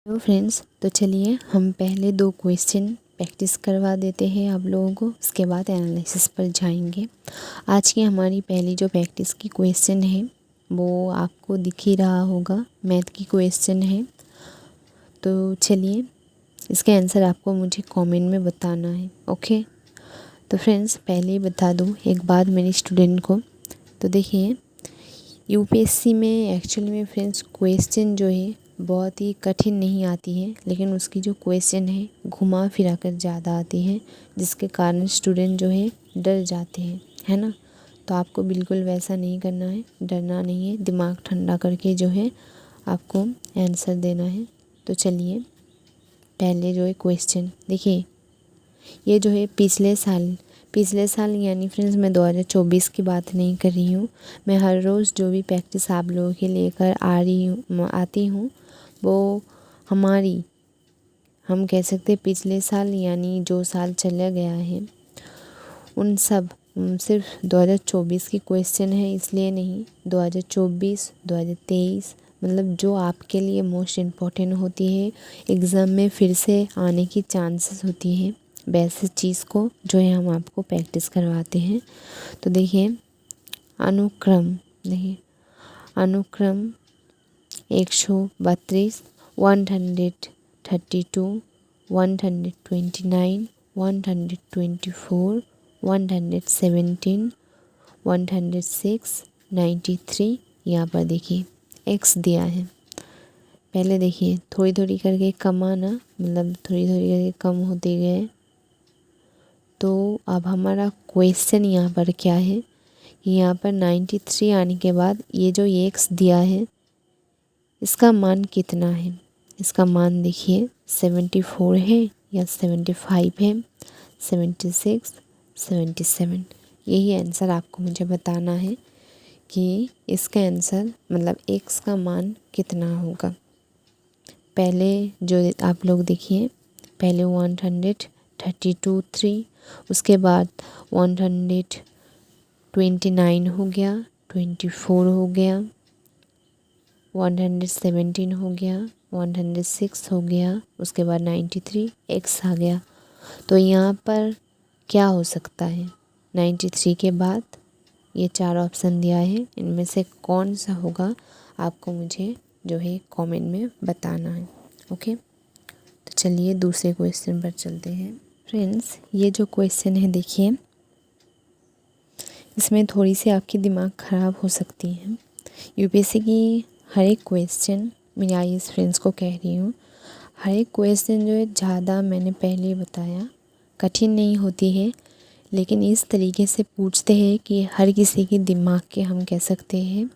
Hello friends, तो चलिए हम पहले 2 क्वेश्चन प्रैक्टिस करवा देते हैं आप लोगों को। उसके बाद एनालिसिस पर जाएंगे। आज की हमारी पहली जो प्रैक्टिस की क्वेश्चन है वो आपको दिख ही रहा होगा, मैथ की क्वेश्चन है। तो चलिए इसके आंसर आपको मुझे कमेंट में बताना है। ओके, तो फ्रेंड्स पहले ही बता दूँ एक बात मेरी स्टूडेंट को। तो देखिए यूपीएससी में एक्चुअली में फ्रेंड्स क्वेश्चन जो है बहुत ही कठिन नहीं आती है, लेकिन उसकी जो क्वेश्चन है घुमा फिरा कर ज़्यादा आती है, जिसके कारण स्टूडेंट जो है डर जाते हैं, है ना। तो आपको बिल्कुल वैसा नहीं करना है, डरना नहीं है, दिमाग ठंडा करके जो है आपको आंसर देना है। तो चलिए पहले जो है क्वेश्चन देखिए, ये जो है पिछले साल यानी फ्रेंड्स मैं 2024 की बात नहीं कर रही हूँ। मैं हर रोज़ जो भी प्रैक्टिस आप लोगों के लेकर आती हूँ वो हम कह सकते हैं पिछले साल यानी जो साल चला गया है उन सब सिर्फ 2024 की क्वेश्चन है, इसलिए नहीं 2024 2023 मतलब जो आपके लिए मोस्ट इम्पॉर्टेंट होती है, एग्ज़ाम में फिर से आने की चांसेस होती है, वैसे चीज़ को जो है हम आपको प्रैक्टिस करवाते हैं। तो देखिए अनुक्रम 132 132 129 124 117 106 93। यहाँ पर देखिए एक्स दिया है। पहले देखिए थोड़ी थोड़ी करके कम आना, मतलब थोड़ी थोड़ी करके कम होते गए। तो अब हमारा क्वेश्चन यहाँ पर क्या है, यहाँ पर 93 आने के बाद ये जो एक्स दिया है इसका मान कितना है। इसका मान देखिए 74 है या 75 है, 76 77। यही आंसर आपको मुझे बताना है कि इसका आंसर मतलब एक्स का मान कितना होगा। पहले जो आप लोग देखिए, पहले 132 3, उसके बाद 129 हो गया, 24 हो गया, 117 हो गया, 106 हो गया, उसके बाद 93 एक्स आ गया। तो यहाँ पर क्या हो सकता है, 93 के बाद ये 4 ऑप्शन दिया है, इनमें से कौन सा होगा आपको मुझे जो है कमेंट में बताना है। ओके, तो चलिए दूसरे क्वेश्चन पर चलते हैं। फ्रेंड्स ये जो क्वेश्चन है देखिए, इसमें थोड़ी सी आपकी दिमाग ख़राब हो सकती है। यूपीएससी की हर एक क्वेश्चन, मेरी आईएएस फ्रेंड्स को कह रही हूँ, हर एक क्वेश्चन जो है ज़्यादा मैंने पहले ही बताया कठिन नहीं होती है, लेकिन इस तरीके से पूछते हैं कि हर किसी के दिमाग के हम कह सकते हैं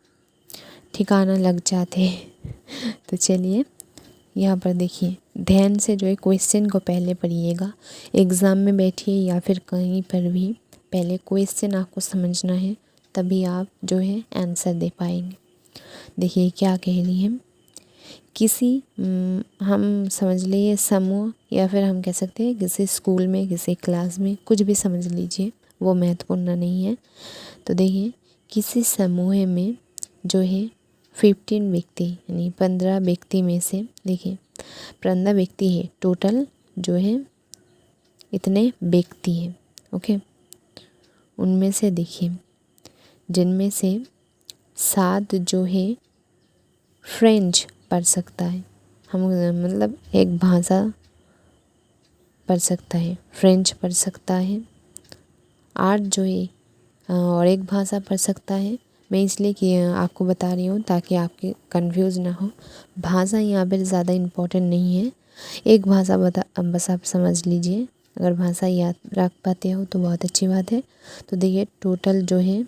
ठिकाना लग जाते हैं। तो चलिए यहाँ पर देखिए ध्यान से जो है क्वेश्चन को पहले पढ़िएगा। एग्ज़ाम में बैठिए या फिर कहीं पर भी पहले क्वेश्चन आपको समझना है, तभी आप जो है आंसर दे पाएंगे। देखिए क्या कह रही है, किसी हम समझ लीजिए समूह या फिर हम कह सकते हैं किसी स्कूल में किसी क्लास में, कुछ भी समझ लीजिए, वो महत्वपूर्ण नहीं है। तो देखिए किसी समूह में जो है 15 व्यक्ति यानी 15 व्यक्ति में से देखिए 15 व्यक्ति है, टोटल जो है इतने व्यक्ति हैं। ओके, उनमें से देखिए जिनमें से 7 जो है फ्रेंच पढ़ सकता है, हम मतलब एक भाषा पढ़ सकता है, फ्रेंच पढ़ सकता है। 8 जो है और एक भाषा पढ़ सकता है। मैं इसलिए कि आपको बता रही हूँ ताकि आपके कंफ्यूज ना हो। भाषा यहाँ पर ज़्यादा इम्पोर्टेंट नहीं है, एक भाषा बस आप समझ लीजिए। अगर भाषा याद रख पाते हो तो बहुत अच्छी बात है। तो देखिए टोटल जो है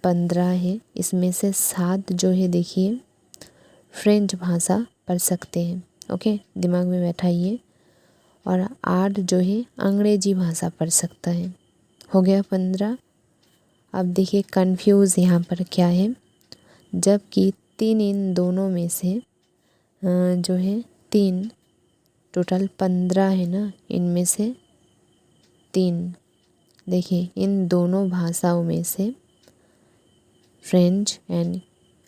15 है, इसमें से 7 जो है देखिए फ्रेंच भाषा पढ़ सकते हैं। ओके, दिमाग में बैठाइए। और 8 जो है अंग्रेजी भाषा पढ़ सकता है। हो गया 15। अब देखिए कंफ्यूज यहाँ पर क्या है, जबकि 3 इन दोनों में से जो है 3, टोटल 15 है ना, इनमें से 3 देखिए इन दोनों भाषाओं में से फ्रेंच एंड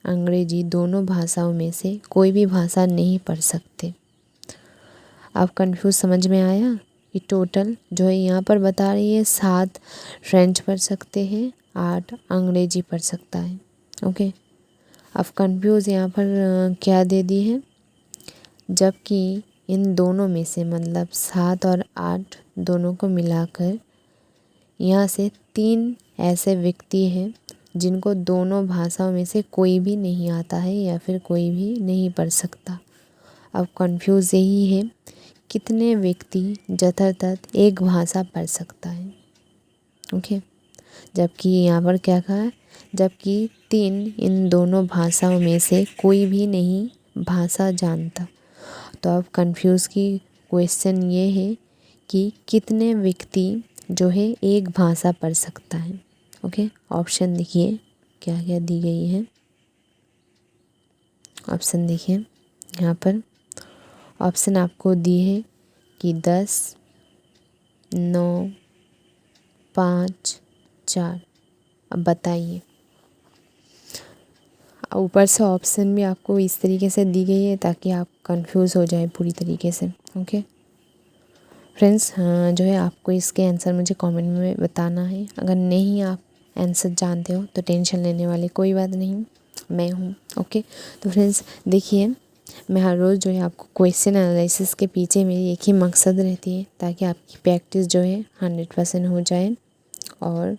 अंग्रेजी दोनों भाषाओं में से कोई भी भाषा नहीं पढ़ सकते। आप कंफ्यूज समझ में आया कि टोटल जो है यहाँ पर बता रही है 7 फ्रेंच पढ़ सकते हैं, 8 अंग्रेजी पढ़ सकता है। ओके, अब कंफ्यूज यहाँ पर क्या दे दी है, जबकि इन दोनों में से मतलब 7 और 8 दोनों को मिलाकर यहाँ से 3 ऐसे व्यक्ति हैं जिनको दोनों भाषाओं में से कोई भी नहीं आता है या फिर कोई भी नहीं पढ़ सकता। अब कंफ्यूज यही है कितने व्यक्ति यथार्थ एक भाषा पढ़ सकता है। ओके, जबकि यहाँ पर क्या कहा है, जबकि 3 इन दोनों भाषाओं में से कोई भी नहीं भाषा जानता। तो अब कंफ्यूज की क्वेश्चन ये है कि कितने व्यक्ति जो है एक भाषा पढ़ सकता है। ओके, ऑप्शन देखिए क्या क्या दी गई है। ऑप्शन देखिए यहाँ पर ऑप्शन आपको दी है कि 10, 9, 5, 4। अब बताइए, ऊपर से ऑप्शन भी आपको इस तरीके से दी गई है ताकि आप कंफ्यूज हो जाए पूरी तरीके से। ओके फ्रेंड्स, हाँ जो है आपको इसके आंसर मुझे कमेंट में बताना है। अगर नहीं आप आंसर जानते हो तो टेंशन लेने वाली कोई बात नहीं, मैं हूँ। ओके, तो फ्रेंड्स देखिए, मैं हर रोज़ जो है आपको क्वेश्चन एनालिसिस के पीछे मेरी एक ही मकसद रहती है ताकि आपकी प्रैक्टिस जो है 100% हो जाए। और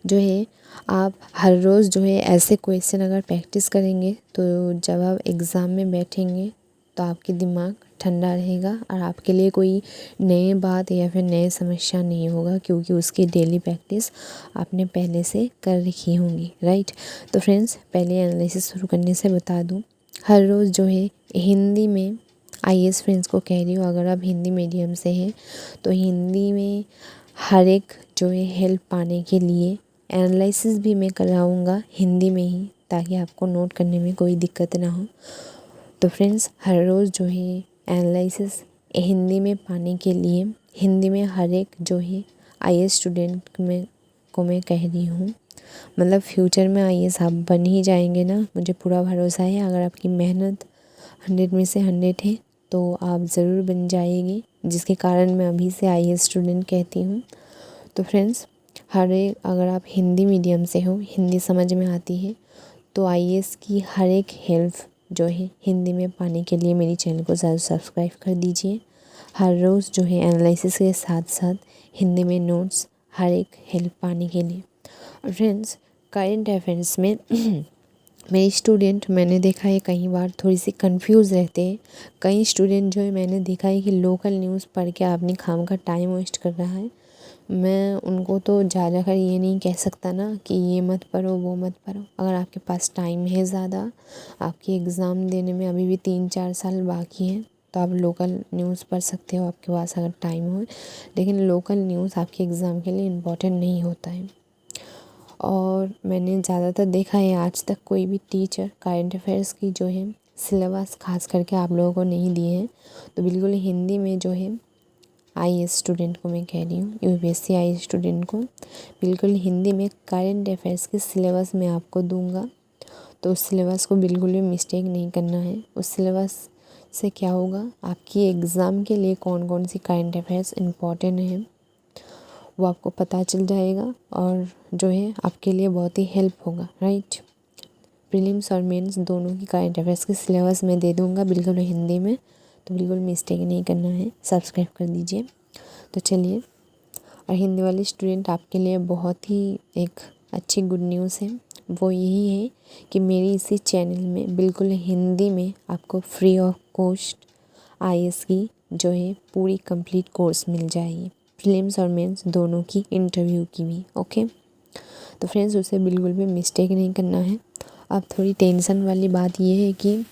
जो है आप हर रोज़ जो है ऐसे क्वेश्चन अगर प्रैक्टिस करेंगे तो जब आप एग्ज़ाम में बैठेंगे तो आपके दिमाग ठंडा रहेगा और आपके लिए कोई नई बात या फिर नई समस्या नहीं होगा, क्योंकि उसकी डेली प्रैक्टिस आपने पहले से कर रखी होंगी। राइट, तो फ्रेंड्स पहले एनालिसिस शुरू करने से बता दूं, हर रोज़ जो है हिंदी में आईएएस फ्रेंड्स को कह रही हूँ, अगर आप हिंदी मीडियम से हैं तो हिंदी में हर एक जो है हेल्प पाने के लिए एनालिसिस भी मैं कराऊँगा हिंदी में ही, ताकि आपको नोट करने में कोई दिक्कत ना हो। तो फ्रेंड्स हर रोज़ जो है एनालिसिस हिंदी में पाने के लिए हिंदी में हर एक जो है आईएएस स्टूडेंट को मैं कह रही हूँ, मतलब फ्यूचर में आईएएस आप बन ही जाएंगे ना, मुझे पूरा भरोसा है। अगर आपकी मेहनत 100 में से 100 है तो आप ज़रूर बन जाएंगे, जिसके कारण मैं अभी से आईएएस स्टूडेंट कहती हूँ। तो फ्रेंड्स हर एक, अगर आप हिंदी मीडियम से हो, हिंदी समझ में आती है, तो आईएएस की हर एक हेल्प जो है हिंदी में पाने के लिए मेरी चैनल को ज़रूर सब्सक्राइब कर दीजिए। हर रोज़ जो है एनालिसिस के साथ साथ हिंदी में नोट्स हर एक हेल्प पाने के लिए। और फ्रेंड्स करंट अफेयर्स में मेरे स्टूडेंट मैंने देखा है कई बार थोड़ी सी कंफ्यूज रहते हैं। कई स्टूडेंट जो है मैंने देखा है कि लोकल न्यूज़ पढ़ के अपनी खाम का टाइम वेस्ट कर रहा है। मैं उनको तो ज़्यादातर ये नहीं कह सकता ना कि ये मत पढ़ो वो मत पढ़ो। अगर आपके पास टाइम है ज़्यादा, आपकी एग्ज़ाम देने में अभी भी 3-4 साल बाकी हैं, तो आप लोकल न्यूज़ पढ़ सकते हो, आपके पास अगर टाइम हो। लेकिन लोकल न्यूज़ आपके एग्ज़ाम के लिए इम्पोर्टेंट नहीं होता है। और मैंने ज़्यादातर देखा है आज तक कोई भी टीचर करंट अफेयर्स की जो है सिलेबस खास करके आप लोगों को नहीं दिए हैं। तो बिल्कुल हिंदी में जो है आईएएस स्टूडेंट को मैं कह रही हूँ, यूपीएससी आईएएस स्टूडेंट को बिल्कुल हिंदी में करंट अफेयर्स के सिलेबस मैं आपको दूंगा। तो उस सिलेबस को बिल्कुल भी मिस्टेक नहीं करना है। उस सिलेबस से क्या होगा, आपकी एग्ज़ाम के लिए कौन कौन सी करंट अफेयर्स इम्पॉर्टेंट है वो आपको पता चल जाएगा, और जो है आपके लिए बहुत ही हेल्प होगा। राइट, प्रीलिम्स और मेंस दोनों की करंट अफेयर्स के सिलेबस मैं दे दूँगा बिल्कुल हिंदी में, तो बिल्कुल मिस्टेक नहीं करना है, सब्सक्राइब कर दीजिए। तो चलिए, और हिंदी वाले स्टूडेंट आपके लिए बहुत ही एक अच्छी गुड न्यूज़ है, वो यही है कि मेरी इसी चैनल में बिल्कुल हिंदी में आपको फ्री ऑफ कॉस्ट आईएएस की जो है पूरी कंप्लीट कोर्स मिल जाएगी, प्रीलिम्स और मेंस दोनों की, इंटरव्यू की भी। ओके, तो फ्रेंड्स उसे बिल्कुल भी मिस्टेक नहीं करना है। अब थोड़ी टेंशन वाली बात ये है कि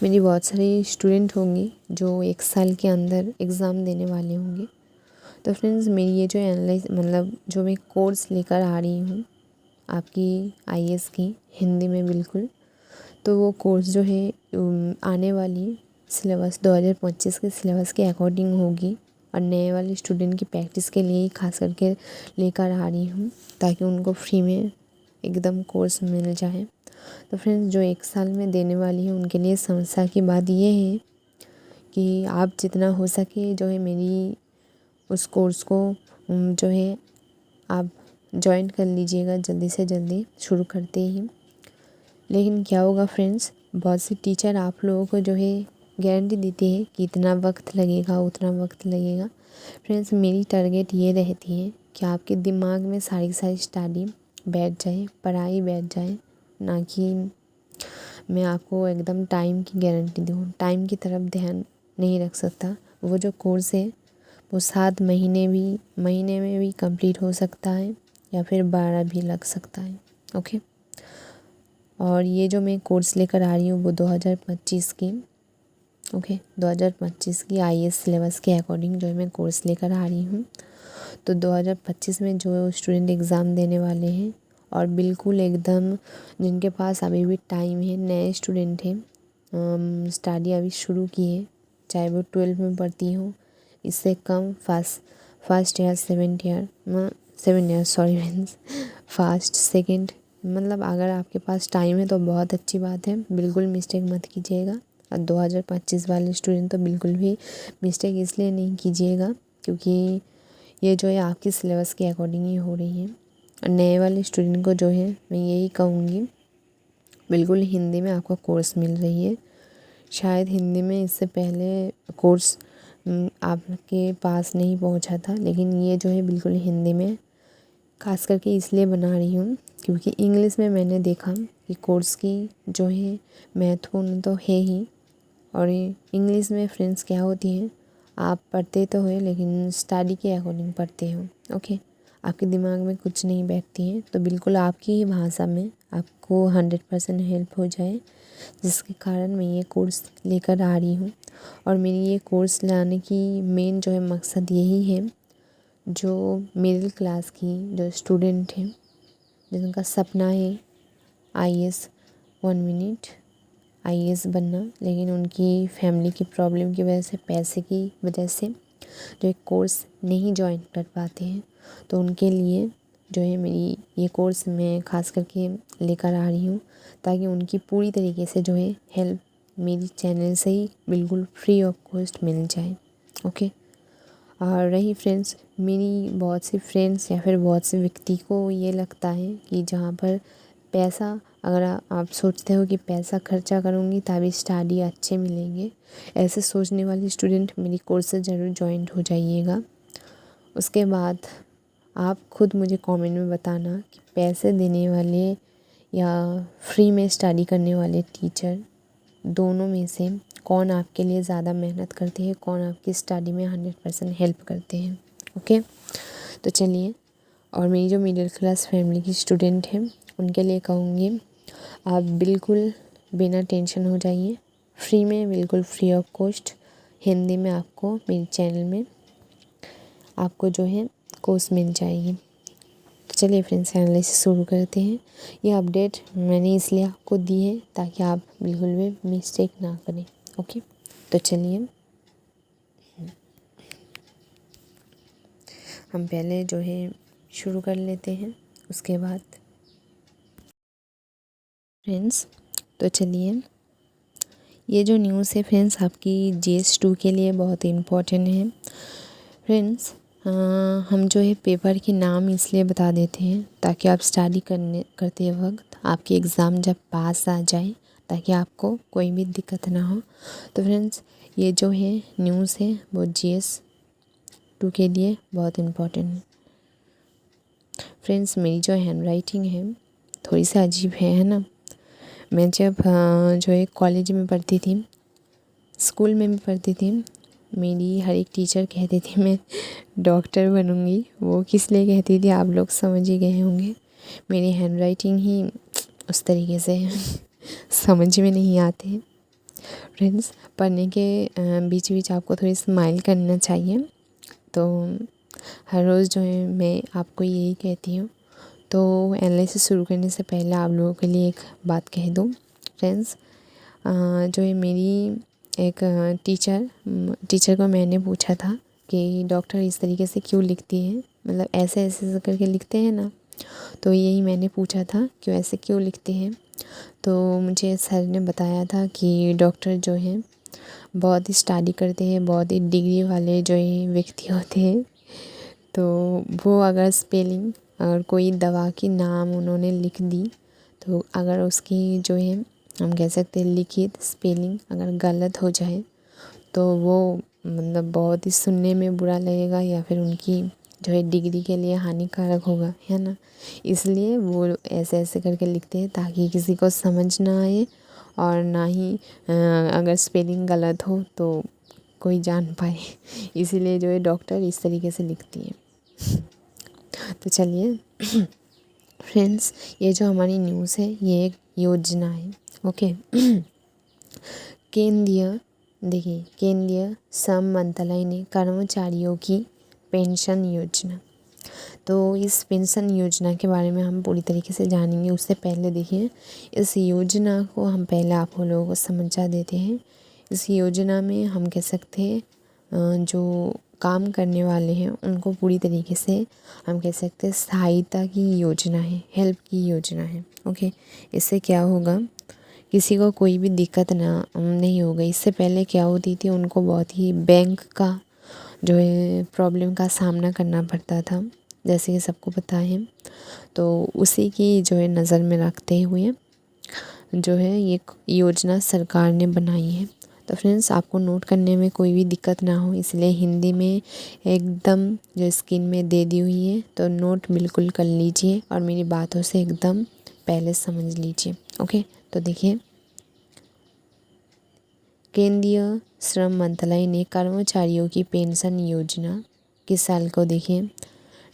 मेरी बहुत सारी स्टूडेंट होंगी जो 1 साल के अंदर एग्ज़ाम देने वाले होंगे। तो फ्रेंड्स मेरी ये जो मतलब जो मैं कोर्स लेकर आ रही हूँ आपकी आईएएस की हिंदी में बिल्कुल, तो वो कोर्स जो है आने वाली सिलेबस 2025 के सिलेबस के अकॉर्डिंग होगी, और नए वाले स्टूडेंट की प्रैक्टिस के लिए ही खास करके लेकर आ रही हूँ ताकि उनको फ्री में एकदम कोर्स मिल जाए। तो फ्रेंड्स जो 1 साल में देने वाली है उनके लिए समस्या की बात ये है कि आप जितना हो सके जो है मेरी उस कोर्स को जो है आप ज्वाइन कर लीजिएगा जल्दी से जल्दी, शुरू करते ही। लेकिन क्या होगा फ्रेंड्स, बहुत से टीचर आप लोगों को जो है गारंटी देते हैं कि इतना वक्त लगेगा उतना वक्त लगेगा। फ्रेंड्स, मेरी टारगेट ये रहती है कि आपके दिमाग में सारी स्टडी बैठ जाए, पढ़ाई बैठ जाए, ना कि मैं आपको एकदम टाइम की गारंटी दूँ। टाइम की तरफ ध्यान नहीं रख सकता। वो जो कोर्स है वो 7 महीने में भी कंप्लीट हो सकता है या फिर 12 भी लग सकता है। ओके, और ये जो मैं कोर्स लेकर आ रही हूँ वो 2025 की 2025 की IAS सिलेबस के अकॉर्डिंग जो है मैं कोर्स लेकर आ रही हूँ। तो 2025 में जो स्टूडेंट एग्ज़ाम देने वाले हैं और बिल्कुल एकदम जिनके पास अभी भी टाइम है, नए स्टूडेंट हैं, स्टडी अभी शुरू की है, चाहे वो 12th में पढ़ती हो, इससे come first year 7 year sorry means first second, मतलब अगर आपके पास टाइम है तो बहुत अच्छी बात है, बिल्कुल मिस्टेक मत कीजिएगा। और 2025 वाले स्टूडेंट तो बिल्कुल भी मिस्टेक इसलिए नहीं कीजिएगा क्योंकि ये जो है आपकी सिलेबस के अकॉर्डिंग ही हो रही है। और नए वाले स्टूडेंट को जो है मैं यही कहूँगी, बिल्कुल हिंदी में आपको कोर्स मिल रही है। शायद हिंदी में इससे पहले कोर्स आपके पास नहीं पहुंचा था, लेकिन ये जो है बिल्कुल हिंदी में खास करके इसलिए बना रही हूँ क्योंकि इंग्लिश में मैंने देखा कि कोर्स की जो है महत्वपूर्ण तो है ही, और इंग्लिश में फ्रेंड्स क्या होती है, आप पढ़ते तो हो लेकिन स्टडी के अकॉर्डिंग पढ़ते हो। ओके, आपके दिमाग में कुछ नहीं बैठती है, तो बिल्कुल आपकी ही भाषा में आपको 100% हेल्प हो जाए, जिसके कारण मैं ये कोर्स लेकर आ रही हूँ। और मेरी ये कोर्स लाने की मेन जो है मकसद यही है, जो मिडिल क्लास की जो स्टूडेंट हैं जिनका सपना है IAS बनना, लेकिन उनकी फैमिली की प्रॉब्लम की वजह से, पैसे की वजह से जो एक कोर्स नहीं ज्वाइन कर पाते हैं, तो उनके लिए जो है मेरी ये कोर्स मैं खास करके लेकर आ रही हूँ ताकि उनकी पूरी तरीके से जो है हेल्प मेरी चैनल से ही बिल्कुल फ्री ऑफ कॉस्ट मिल जाए। ओके, और रही फ्रेंड्स, मेरी बहुत सी फ्रेंड्स या फिर बहुत से व्यक्ति को ये लगता है कि जहाँ पर पैसा, अगर आप सोचते हो कि पैसा खर्चा करूँगी तभी स्टडी अच्छे मिलेंगे, ऐसे सोचने वाले स्टूडेंट मेरी कोर्स से ज़रूर ज्वाइन हो जाइएगा। उसके बाद आप खुद मुझे कमेंट में बताना कि पैसे देने वाले या फ्री में स्टडी करने वाले टीचर दोनों में से कौन आपके लिए ज़्यादा मेहनत करते हैं, कौन आपकी स्टडी में 100% हेल्प करते हैं। ओके, तो चलिए, और मेरी जो मिडिल क्लास फैमिली की स्टूडेंट हैं उनके लिए कहूँगी, आप बिल्कुल बिना टेंशन हो जाइए, फ्री में, बिल्कुल फ्री ऑफ कॉस्ट हिंदी में आपको मेरे चैनल में आपको जो है कोर्स मिल जाएगी। तो चलिए फ्रेंड्स, एनालिसिस शुरू करते हैं। ये अपडेट मैंने इसलिए आपको दी है ताकि आप बिल्कुल भी मिस्टेक ना करें। ओके, तो चलिए हम पहले जो है शुरू कर लेते हैं, उसके बाद फ्रेंड्स, तो चलिए, ये जो न्यूज़ है फ्रेंड्स आपकी GS2 के लिए बहुत इम्पोर्टेंट है। फ्रेंड्स, हम जो है पेपर के नाम इसलिए बता देते हैं ताकि आप स्टडी करते वक्त आपकी एग्ज़ाम जब पास आ जाए ताकि आपको कोई भी दिक्कत ना हो। तो फ्रेंड्स, ये जो है न्यूज़ है वो GS2 के लिए बहुत इम्पोर्टेंट है। फ्रेंड्स, मेरी जो हैंड राइटिंग है थोड़ी सी अजीब है ना। मैं जब जो है कॉलेज में पढ़ती थी, स्कूल में भी पढ़ती थी, मेरी हर एक टीचर कहती थी मैं डॉक्टर बनूंगी। वो किस लिए कहती थी आप लोग समझ ही गए होंगे। मेरी हैंड राइटिंग ही उस तरीके से समझ में नहीं आते। फ्रेंड्स, पढ़ने के बीच बीच आपको थोड़ी स्माइल करना चाहिए। तो हर रोज़ जो है मैं आपको यही कहती हूँ। तो एनालिसिस शुरू करने से पहले आप लोगों के लिए एक बात कह दूँ फ्रेंड्स, जो है मेरी एक टीचर को मैंने पूछा था कि डॉक्टर इस तरीके से क्यों लिखती है, मतलब ऐसे ऐसे करके लिखते हैं ना, तो यही मैंने पूछा था क्यों ऐसे क्यों लिखते हैं। तो मुझे सर ने बताया था कि डॉक्टर जो है बहुत ही स्टडी करते हैं, बहुत ही डिग्री वाले जो है व्यक्ति होते हैं, तो वो अगर स्पेलिंग, अगर कोई दवा की नाम उन्होंने लिख दी, तो अगर उसकी जो है हम कह सकते हैं लिखित स्पेलिंग अगर गलत हो जाए तो वो मतलब बहुत ही सुनने में बुरा लगेगा या फिर उनकी जो है डिग्री के लिए हानिकारक होगा, है ना। इसलिए वो ऐसे ऐसे करके लिखते हैं ताकि किसी को समझ ना आए और ना ही अगर स्पेलिंग गलत हो तो कोई जान पाए। इसीलिए जो है डॉक्टर इस तरीके से लिखती है। तो चलिए फ्रेंड्स, ये जो हमारी न्यूज़ है ये एक योजना है, ओके। केंद्रीय श्रम मंत्रालय ने कर्मचारियों की पेंशन योजना, तो इस पेंशन योजना के बारे में हम पूरी तरीके से जानेंगे। उससे पहले देखिए, इस योजना को हम पहले आप लोगों को समझा देते हैं। इस योजना में हम कह सकते हैं जो काम करने वाले हैं उनको पूरी तरीके से हम कह सकते हैं सहायता की योजना है, हेल्प की योजना है, ओके। इससे क्या होगा, किसी को कोई भी दिक्कत नहीं होगी। इससे पहले क्या होती थी, उनको बहुत ही बैंक का जो है प्रॉब्लम का सामना करना पड़ता था, जैसे कि सबको पता है। तो उसी की जो है नज़र में रखते हुए जो है ये योजना सरकार ने बनाई है। तो फ्रेंड्स, आपको नोट करने में कोई भी दिक्कत ना हो, इसलिए हिंदी में एकदम जो स्क्रीन में दे दी हुई है, तो नोट बिल्कुल कर लीजिए और मेरी बातों से एकदम पहले समझ लीजिए, ओके। तो देखिए, केंद्रीय श्रम मंत्रालय ने कर्मचारियों की पेंशन योजना किस साल को देखिए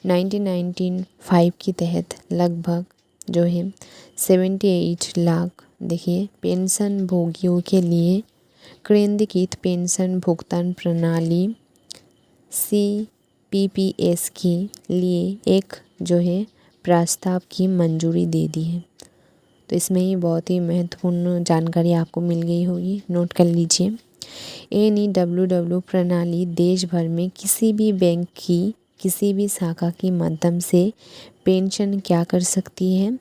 1995 के तहत लगभग जो है 78 लाख देखिए पेंशन भोगियों के लिए केंद्रीकृत पेंशन भुगतान प्रणाली CPPS के लिए एक जो है प्रस्ताव की मंजूरी दे दी है। तो इसमें ही बहुत ही महत्वपूर्ण जानकारी आपको मिल गई होगी, नोट कर लीजिए। NEWW प्रणाली देश भर में किसी भी बैंक की किसी भी शाखा के माध्यम से पेंशन क्या कर सकती है,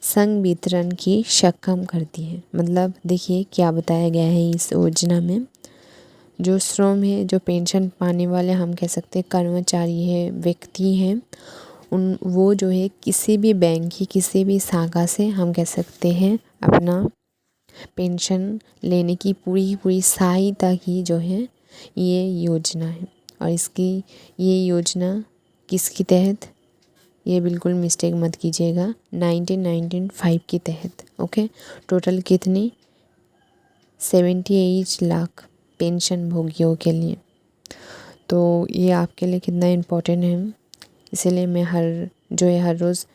संघ वितरण की सक्षम करती है। मतलब देखिए क्या बताया गया है इस योजना में, जो श्रम है, जो पेंशन पाने वाले हम कह सकते हैं कर्मचारी है, व्यक्ति हैं, वो जो है किसी भी बैंक की किसी भी शाखा से हम कह सकते हैं अपना पेंशन लेने की पूरी सहायता की जो है ये योजना है। और इसकी ये योजना किसके तहत, ये बिल्कुल मिस्टेक मत कीजिएगा, 1995 के तहत, ओके। टोटल कितनी 78 लाख पेंशन भोगियों के लिए। तो ये आपके लिए कितना इम्पोर्टेंट है, इसलिए मैं हर रोज़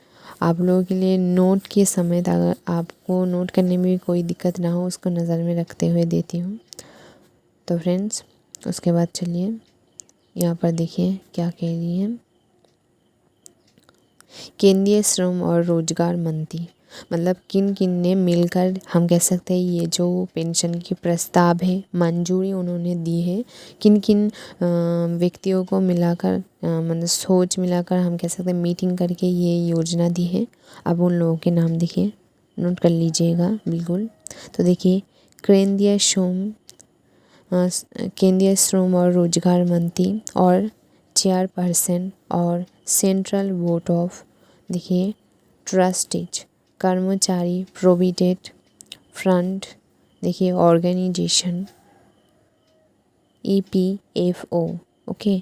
आप लोगों के लिए नोट के समय अगर आपको नोट करने में भी कोई दिक्कत ना हो उसको नज़र में रखते हुए देती हूँ। तो फ्रेंड्स, उसके बाद चलिए यहाँ पर देखिए क्या कह रही है। केंद्रीय श्रम और रोजगार मंत्री, मतलब किन किन ने मिलकर हम कह सकते हैं ये जो पेंशन की प्रस्ताव है मंजूरी उन्होंने दी है, किन किन व्यक्तियों को मिलाकर मतलब सोच मिलाकर हम कह सकते हैं मीटिंग करके ये योजना दी है। अब उन लोगों के नाम देखिए, नोट कर लीजिएगा बिल्कुल। तो देखिए, केंद्रीय श्रम और रोजगार मंत्री और चेयरपर्सन और सेंट्रल बोर्ड ऑफ देखिए ट्रस्टीज कर्मचारी प्रोविडेंट फंड देखिए organisation EPFO, okay.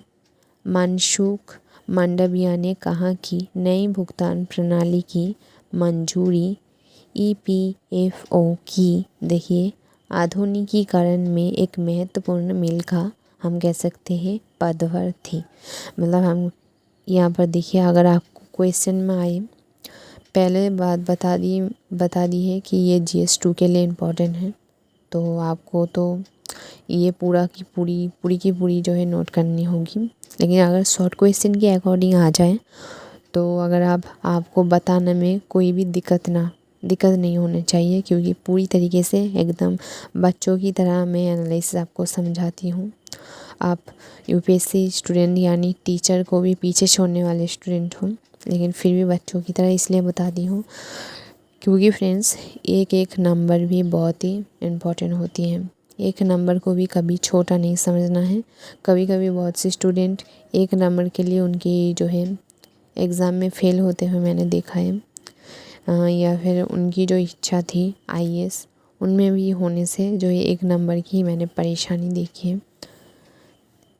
Mansukh Mandaviya ने कहा कि नई भुगतान प्रणाली की मंजूरी EPFO की देखिए आधुनिकीकरण में एक महत्वपूर्ण मील का हम कह सकते हैं पदवर थी। मतलब हम यहाँ पर देखिए, अगर आपको क्वेश्चन में आए, पहले बात बता दी है कि ये GS2 के लिए इम्पोर्टेंट है, तो आपको तो ये पूरी जो है नोट करनी होगी। लेकिन अगर शॉर्ट क्वेश्चन के अकॉर्डिंग आ जाए तो अगर आपको बताने में कोई भी दिक्कत नहीं होनी चाहिए, क्योंकि पूरी तरीके से एकदम बच्चों की तरह मैं एनालिसिस आपको समझाती हूँ। आप UPSC स्टूडेंट यानी टीचर को भी पीछे छोड़ने वाले स्टूडेंट हो, लेकिन फिर भी बच्चों की तरह इसलिए बताती हूँ क्योंकि फ्रेंड्स एक एक नंबर भी बहुत ही इम्पोर्टेंट होती हैं। एक नंबर को भी कभी छोटा नहीं समझना है। कभी कभी बहुत से स्टूडेंट एक नंबर के लिए उनकी जो है एग्ज़ाम में फ़ेल होते हुए मैंने देखा है, या फिर उनकी जो इच्छा थी आईएएस उनमें भी होने से जो है एक नंबर की मैंने परेशानी देखी है।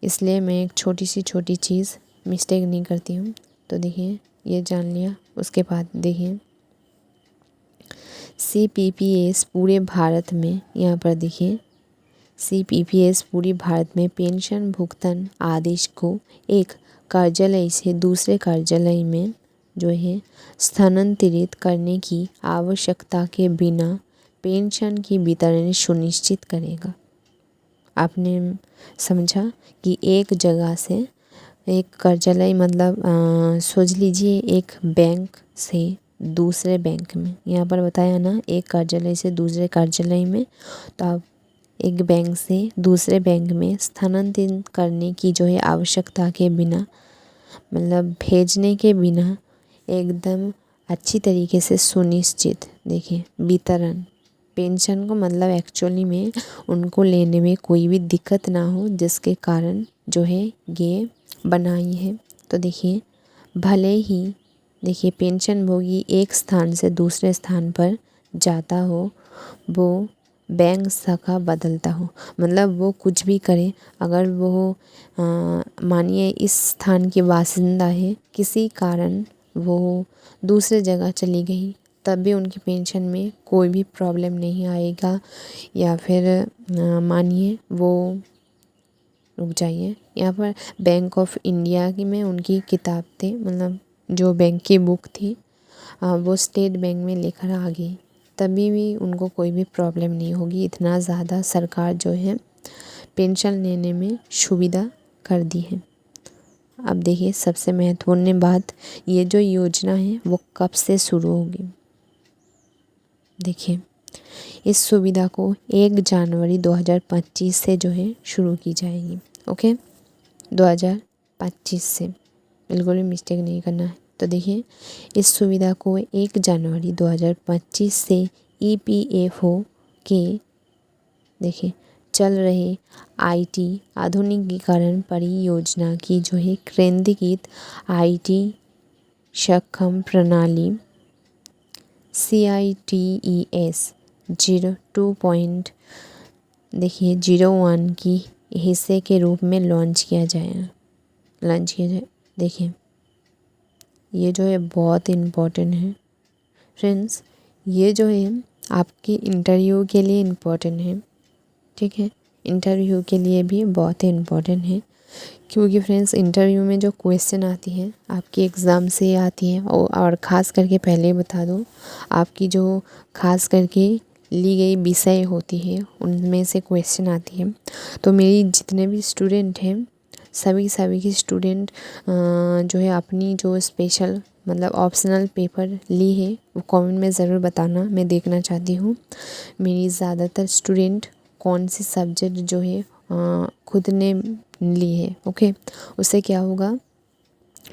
इसलिए मैं एक छोटी चीज़ मिस्टेक नहीं करती हूँ। तो देखिए ये जान लिया। उसके बाद देखिए CPPS पूरे भारत में, यहाँ पर देखिए CPPS पूरे भारत में पेंशन भुगतान आदेश को एक कार्यालय से दूसरे कार्यालय में जो है स्थानांतरित करने की आवश्यकता के बिना पेंशन की वितरण सुनिश्चित करेगा। आपने समझा कि एक जगह से एक कार्यालय मतलब सोच लीजिए एक बैंक से दूसरे बैंक में, यहाँ पर बताया ना एक कार्यालय से दूसरे कार्यालय में, तो आप एक बैंक से दूसरे बैंक में स्थानांतरित करने की जो है आवश्यकता के बिना मतलब भेजने के बिना एकदम अच्छी तरीके से सुनिश्चित, देखिए वितरण पेंशन को मतलब एक्चुअली में उनको लेने में कोई भी दिक्कत ना हो, जिसके कारण जो है ये बनाई है। तो देखिए भले ही देखिए पेंशन भोगी एक स्थान से दूसरे स्थान पर जाता हो, वो बैंक शाखा बदलता हो, मतलब वो कुछ भी करे, अगर वो मानिए इस स्थान के बासिंदा है, किसी कारण वो दूसरे जगह चली गई, तब भी उनकी पेंशन में कोई भी प्रॉब्लम नहीं आएगा। या फिर मानिए वो रुक जाइए, यहाँ पर बैंक ऑफ इंडिया की में उनकी किताब थी, मतलब जो बैंक की बुक थी वो स्टेट बैंक में लेकर आ गई, तभी भी उनको कोई भी प्रॉब्लम नहीं होगी। इतना ज़्यादा सरकार जो है पेंशन लेने में सुविधा कर दी है। अब देखिए सबसे महत्वपूर्ण बात, ये जो योजना है वो कब से शुरू होगी। देखिए इस सुविधा को 1 जनवरी 2025 से जो है शुरू की जाएगी। ओके 2025 से, बिल्कुल भी मिस्टेक नहीं करना है। तो देखिए इस सुविधा को 1 जनवरी 2025 से EPFO के देखिए चल रहे IT आधुनिकीकरण परियोजना की जो है केंद्रीकृत IT सक्षम प्रणाली CITES 02 देखिए 01 की हिस्से के रूप में लॉन्च किया जाए। देखिए ये जो है बहुत इम्पोर्टेंट है फ्रेंड्स, ये जो है आपकी इंटरव्यू के लिए इम्पोर्टेंट है, ठीक है, इंटरव्यू के लिए भी बहुत ही इम्पोर्टेंट है, क्योंकि फ्रेंड्स इंटरव्यू में जो क्वेश्चन आती है आपकी एग्ज़ाम से आती है, और ख़ास करके पहले ही बता दूँ आपकी जो ख़ास करके ली गई विषय होती है उनमें से क्वेश्चन आती है। तो मेरी जितने भी स्टूडेंट हैं सभी की स्टूडेंट जो है अपनी जो स्पेशल मतलब ऑप्शनल पेपर ली है वो कमेंट में ज़रूर बताना, मैं देखना चाहती हूँ मेरी ज़्यादातर स्टूडेंट कौन सी सब्जेक्ट जो है खुद ने ली है। ओके उससे क्या होगा,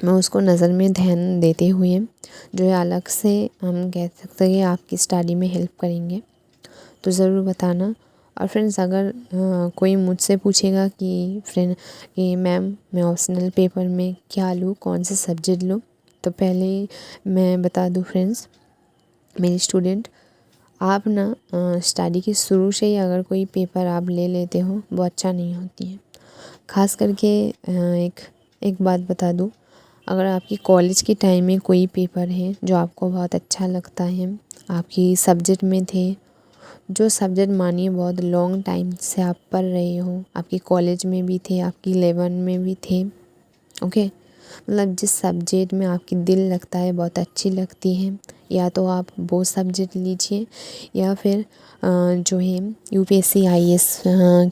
मैं उसको नज़र में ध्यान देते हुए जो है अलग से हम कह सकते हैं आपकी स्टडी में हेल्प करेंगे, तो ज़रूर बताना। और फ्रेंड्स अगर कोई मुझसे पूछेगा कि मैम मैं ऑप्शनल पेपर में क्या लूँ, कौन से सब्जेक्ट लूँ, तो पहले ही मैं बता दूँ फ्रेंड्स मेरी स्टूडेंट, आप ना स्टडी के शुरू से ही अगर कोई पेपर आप ले लेते हो वो अच्छा नहीं होती है। ख़ास करके एक बात बता दूँ, अगर आपकी कॉलेज के टाइम में कोई पेपर है जो आपको बहुत अच्छा लगता है, आपकी सब्जेक्ट में थे, जो सब्जेक्ट मानिए बहुत लॉन्ग टाइम से आप पढ़ रहे हो, आपकी कॉलेज में भी थे, आपकी 11 में भी थे, ओके, मतलब जिस सब्जेक्ट में आपकी दिल लगता है, बहुत अच्छी लगती है, या तो आप वो सब्जेक्ट लीजिए, या फिर जो है UPSC IAS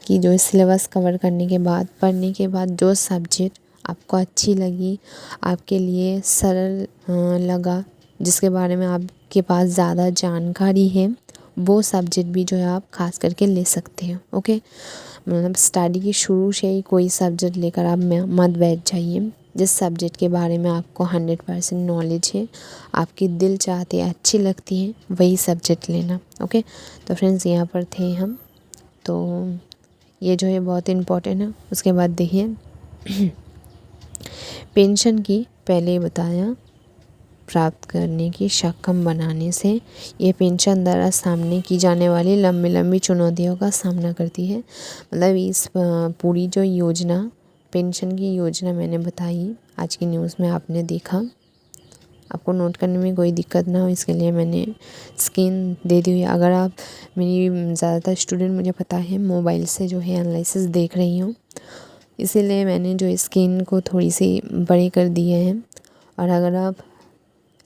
की जो सिलेबस कवर करने के बाद पढ़ने के बाद जो सब्जेक्ट आपको अच्छी लगी, आपके लिए सरल लगा, जिसके बारे में आपके पास ज़्यादा जानकारी है, वो सब्जेक्ट भी जो है आप खास करके ले सकते हैं। ओके मतलब स्टडी की शुरू से ही कोई सब्जेक्ट लेकर आप मत बैठ जाइए, जिस सब्जेक्ट के बारे में आपको 100% नॉलेज है, आपकी दिल चाहती है, अच्छी लगती है, वही सब्जेक्ट लेना। ओके तो फ्रेंड्स यहाँ पर थे हम तो ये जो है बहुत इम्पोर्टेंट है। उसके बाद देखिए पेंशन की पहले बताया प्राप्त करने की सक्षम बनाने से ये पेंशन द्वारा सामने की जाने वाली लंबी लंबी चुनौतियों का सामना करती है। मतलब इस पूरी जो योजना पेंशन की योजना मैंने बताई आज की न्यूज़ में आपने देखा। आपको नोट करने में कोई दिक्कत ना हो इसके लिए मैंने स्क्रीन दे दी हुई। अगर आप मेरी ज़्यादातर स्टूडेंट मुझे पता है मोबाइल से जो है एनालिसिस देख रही हूँ, इसीलिए मैंने जो स्क्रीन को थोड़ी सी बड़ी कर दी है। और अगर आप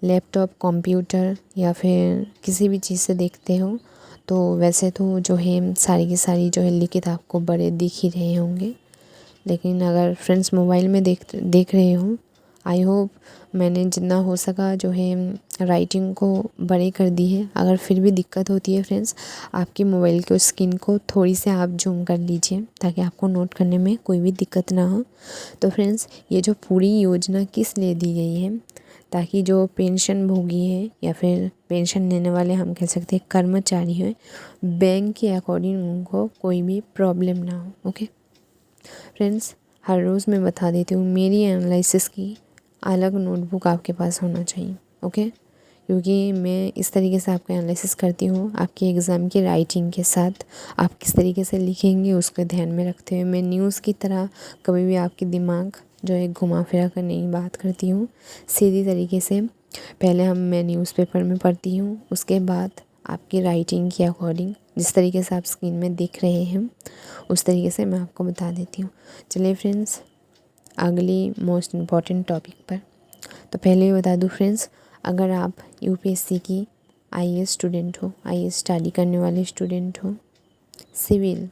लैपटॉप कंप्यूटर या फिर किसी भी चीज़ से देखते हो तो वैसे तो जो है सारी की सारी जो है लिखित आपको बड़े दिख ही रहे होंगे, लेकिन अगर फ्रेंड्स मोबाइल में देख रहे हो, आई होप मैंने जितना हो सका जो है राइटिंग को बड़े कर दी है। अगर फिर भी दिक्कत होती है फ्रेंड्स, आपकी मोबाइल की स्क्रीन को थोड़ी से आप जूम कर लीजिए ताकि आपको नोट करने में कोई भी दिक्कत ना हो। तो फ्रेंड्स ये जो पूरी योजना किस लिए दी गई है, ताकि जो पेंशन भोगी है या फिर पेंशन लेने वाले हम कह सकते हैं कर्मचारी हैं, बैंक के अकॉर्डिंग उनको कोई भी प्रॉब्लम ना हो। ओके फ्रेंड्स, हर रोज़ मैं बता देती हूँ मेरी एनालिसिस की अलग नोटबुक आपके पास होना चाहिए। ओके, क्योंकि मैं इस तरीके से आपका एनालिसिस करती हूँ आपके एग्ज़ाम की राइटिंग के साथ। आप किस तरीके से लिखेंगे उसको ध्यान में रखते हुए मैं न्यूज़ की तरह कभी भी आपके दिमाग जो है घुमा फिरा कर नहीं बात करती हूँ। सीधी तरीके से पहले मैं न्यूज़पेपर में पढ़ती हूँ, उसके बाद आपकी राइटिंग के अकॉर्डिंग जिस तरीके से आप स्क्रीन में देख रहे हैं उस तरीके से मैं आपको बता देती हूँ। चलिए फ्रेंड्स, अगली मोस्ट इम्पॉर्टेंट टॉपिक पर। तो पहले बता दूँ फ्रेंड्स, अगर आप यूपीएससी की आईएएस स्टूडेंट हो, आईएएस स्टडी करने वाले स्टूडेंट हो, सिविल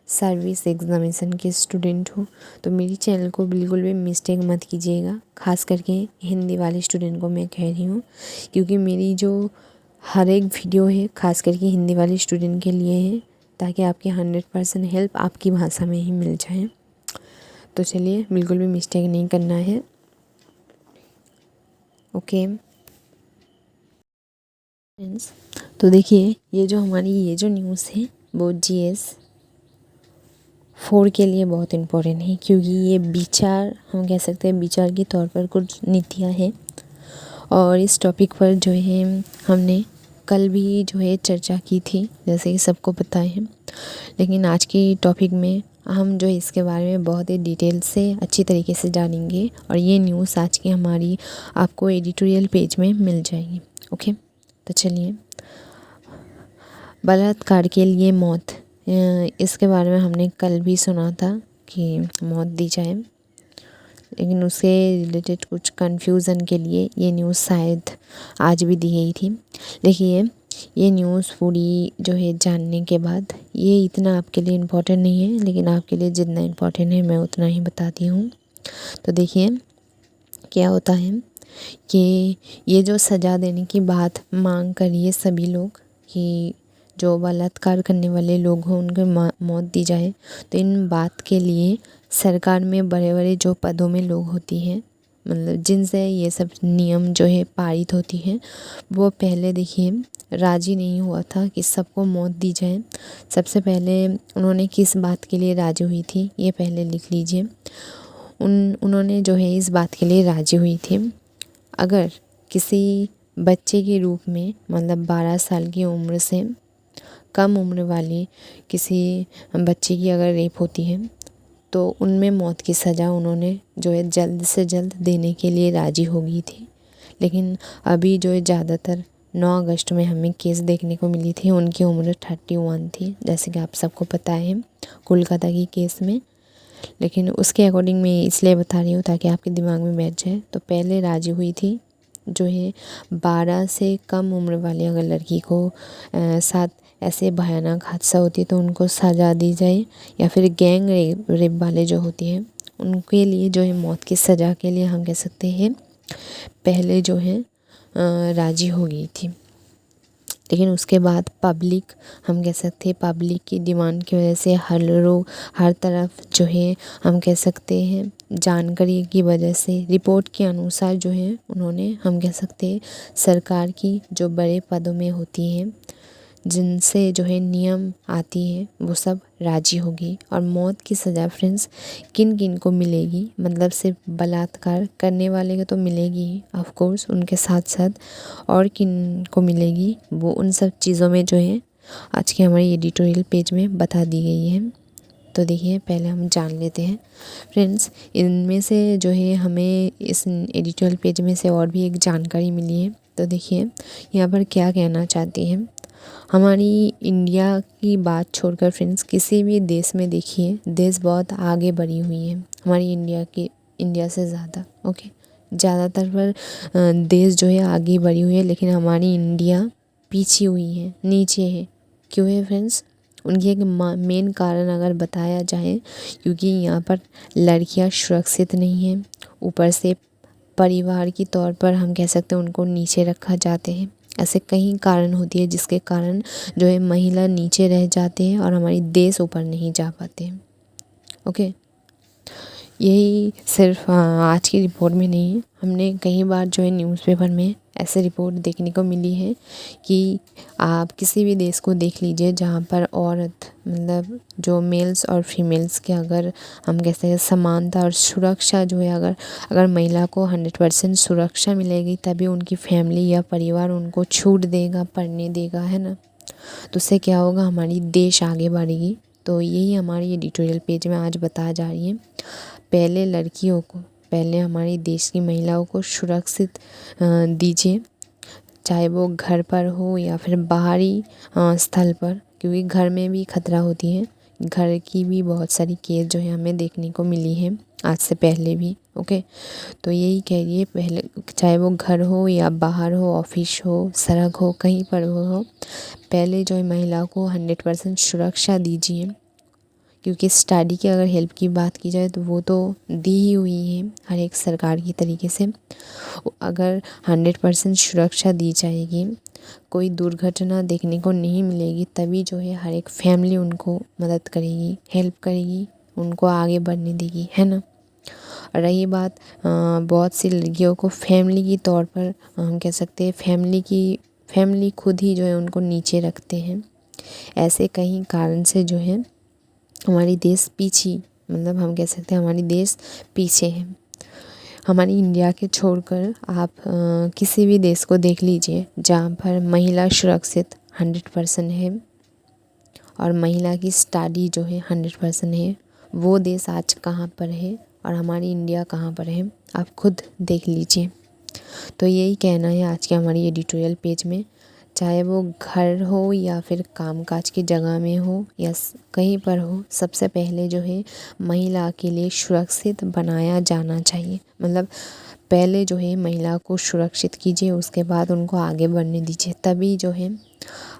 सर्विस एग्ज़ामिनेशन के स्टूडेंट हो, तो मेरी चैनल को बिल्कुल भी मिस्टेक मत कीजिएगा। खास करके हिंदी वाले स्टूडेंट को मैं कह रही हूँ, क्योंकि मेरी जो हर एक वीडियो है खास करके हिंदी वाले स्टूडेंट के लिए है, ताकि आपकी 100% हेल्प आपकी भाषा में ही मिल जाए। तो चलिए, बिल्कुल भी मिस्टेक नहीं करना है। ओके फ्रेंड्स, तो देखिए ये जो न्यूज़ है वो GS 4 के लिए बहुत इम्पोर्टेंट है, क्योंकि ये विचार हम कह सकते हैं विचार के तौर पर कुछ नीतियाँ हैं। और इस टॉपिक पर जो है हमने कल भी जो है चर्चा की थी, जैसे कि सबको पता है। लेकिन आज की टॉपिक में हम जो है इसके बारे में बहुत ही डिटेल से अच्छी तरीके से जानेंगे, और ये न्यूज़ आज की हमारी आपको एडिटोरियल पेज में मिल जाएगी। ओके, तो चलिए, बलात्कार के लिए मौत, इसके बारे में हमने कल भी सुना था कि मौत दी जाए, लेकिन उससे रिलेटेड कुछ कन्फ्यूज़न के लिए ये न्यूज़ शायद आज भी दी गई थी। देखिए, ये न्यूज़ पूरी जो है जानने के बाद, ये इतना आपके लिए इम्पोर्टेंट नहीं है, लेकिन आपके लिए जितना इम्पोर्टेंट है मैं उतना ही बताती हूँ। तो देखिए क्या होता है कि ये जो सज़ा देने की बात मांग कर ये सभी लोग कि जो बलात्कार करने वाले लोग हों उनको मौत दी जाए, तो इन बात के लिए सरकार में बड़े बड़े जो पदों में लोग होती हैं, मतलब जिनसे ये सब नियम जो है पारित होती हैं, वो पहले देखिए राज़ी नहीं हुआ था कि सबको मौत दी जाए। सबसे पहले उन्होंने किस बात के लिए राज़ी हुई थी ये पहले लिख लीजिए। उन्होंने जो है इस बात के लिए राज़ी हुई थी, अगर किसी बच्चे के रूप में, मतलब 12 साल की उम्र से कम उम्र वाले किसी बच्चे की अगर रेप होती है तो उनमें मौत की सज़ा उन्होंने जो है जल्द से जल्द देने के लिए राज़ी हो गई थी। लेकिन अभी जो है ज़्यादातर 9 अगस्त में हमें केस देखने को मिली थी, उनकी उम्र 31 थी, जैसे कि आप सबको पता है कोलकाता की केस में। लेकिन उसके अकॉर्डिंग मैं इसलिए बता रही हूँ ताकि आपके दिमाग में बैठ जाए। तो पहले राज़ी हुई थी जो है 12 से कम उम्र वाली अगर लड़की को साथ ऐसे भयानक हादसा होती है तो उनको सज़ा दी जाए, या फिर गैंग रेप वाले जो होती हैं उनके लिए जो है मौत की सज़ा के लिए हम कह सकते हैं पहले जो है राज़ी हो गई थी। लेकिन उसके बाद पब्लिक, हम कह सकते हैं पब्लिक की डिमांड की वजह से हर तरफ जो है हम कह सकते हैं जानकारी की वजह से, रिपोर्ट के अनुसार जो है उन्होंने हम कह सकते हैं सरकार की जो बड़े पदों में होती हैं जिनसे जो है नियम आती है वो सब राजी होगी। और मौत की सज़ा फ्रेंड्स किन किन को मिलेगी, मतलब सिर्फ बलात्कार करने वाले को तो मिलेगी ही ऑफ कोर्स, उनके साथ साथ और किन को मिलेगी वो उन सब चीज़ों में जो है आज के हमारे एडिटोरियल पेज में बता दी गई है। तो देखिए पहले हम जान लेते हैं फ्रेंड्स, इनमें से जो है हमें इस एडिटोरियल पेज में से और भी एक जानकारी मिली है। तो देखिए यहाँ पर क्या कहना चाहती हैं, हमारी इंडिया की बात छोड़कर फ्रेंड्स किसी भी देश में देखिए देश बहुत आगे बढ़ी हुई है हमारी इंडिया से ज़्यादा। ओके, ज़्यादातर पर देश जो है आगे बढ़ी हुई है, लेकिन हमारी इंडिया पीछे हुई है, नीचे है। क्यों है फ्रेंड्स? उनकी एक मेन कारण अगर बताया जाए, क्योंकि यहाँ पर लड़कियाँ सुरक्षित नहीं हैं, ऊपर से परिवार की तौर पर हम कह सकते हैं उनको नीचे रखा जाते हैं। ऐसे कई कारण होती है जिसके कारण जो है महिला नीचे रह जाते हैं और हमारी देश ऊपर नहीं जा पाते हैं। ओके, यही सिर्फ आज की रिपोर्ट में नहीं है, हमने कई बार जो है न्यूज़पेपर में ऐसे रिपोर्ट देखने को मिली है कि आप किसी भी देश को देख लीजिए जहाँ पर औरत मतलब जो मेल्स और फीमेल्स के अगर हम कहते हैं समानता और सुरक्षा जो है अगर महिला को 100% सुरक्षा मिलेगी तभी उनकी फैमिली या परिवार उनको छूट देगा, पढ़ने देगा, है ना। तो उससे क्या होगा, हमारी देश आगे बढ़ेगी। तो यही हमारी एडिटोरियल पेज में आज बताया जा रही है। पहले हमारे देश की महिलाओं को सुरक्षित दीजिए, चाहे वो घर पर हो या फिर बाहरी स्थल पर, क्योंकि घर में भी खतरा होती है। घर की भी बहुत सारी केस जो है हमें देखने को मिली है आज से पहले भी। ओके, तो यही कह रही है, पहले चाहे वो घर हो या बाहर हो, ऑफिस हो, सड़क हो, कहीं पर हो, पहले जो है महिला को 100% सुरक्षा दीजिए। क्योंकि स्टडी की अगर हेल्प की बात की जाए तो वो तो दी ही हुई है हर एक सरकार की तरीके से। अगर 100% सुरक्षा दी जाएगी, कोई दुर्घटना देखने को नहीं मिलेगी, तभी जो है हर एक फैमिली उनको मदद करेगी, हेल्प करेगी, उनको आगे बढ़ने देगी, है ना। रही बात बहुत सी लड़कियों को फैमिली की तौर पर हम कह सकते हैं फैमिली खुद ही जो है उनको नीचे रखते हैं। ऐसे कई कारण से जो है हमारी देश पीछे, मतलब हम कह सकते हैं हमारी देश पीछे है। हमारी इंडिया के छोड़कर आप किसी भी देश को देख लीजिए जहाँ पर महिला सुरक्षित 100% है और महिला की स्टडी जो है 100% है, वो देश आज कहाँ पर है और हमारी इंडिया कहाँ पर है, आप खुद देख लीजिए। तो यही कहना है आज के हमारी एडिटोरियल पेज में, चाहे वो घर हो या फिर कामकाज की जगह में हो या कहीं पर हो, सबसे पहले जो है महिला के लिए सुरक्षित बनाया जाना चाहिए। मतलब पहले जो है महिला को सुरक्षित कीजिए, उसके बाद उनको आगे बढ़ने दीजिए, तभी जो है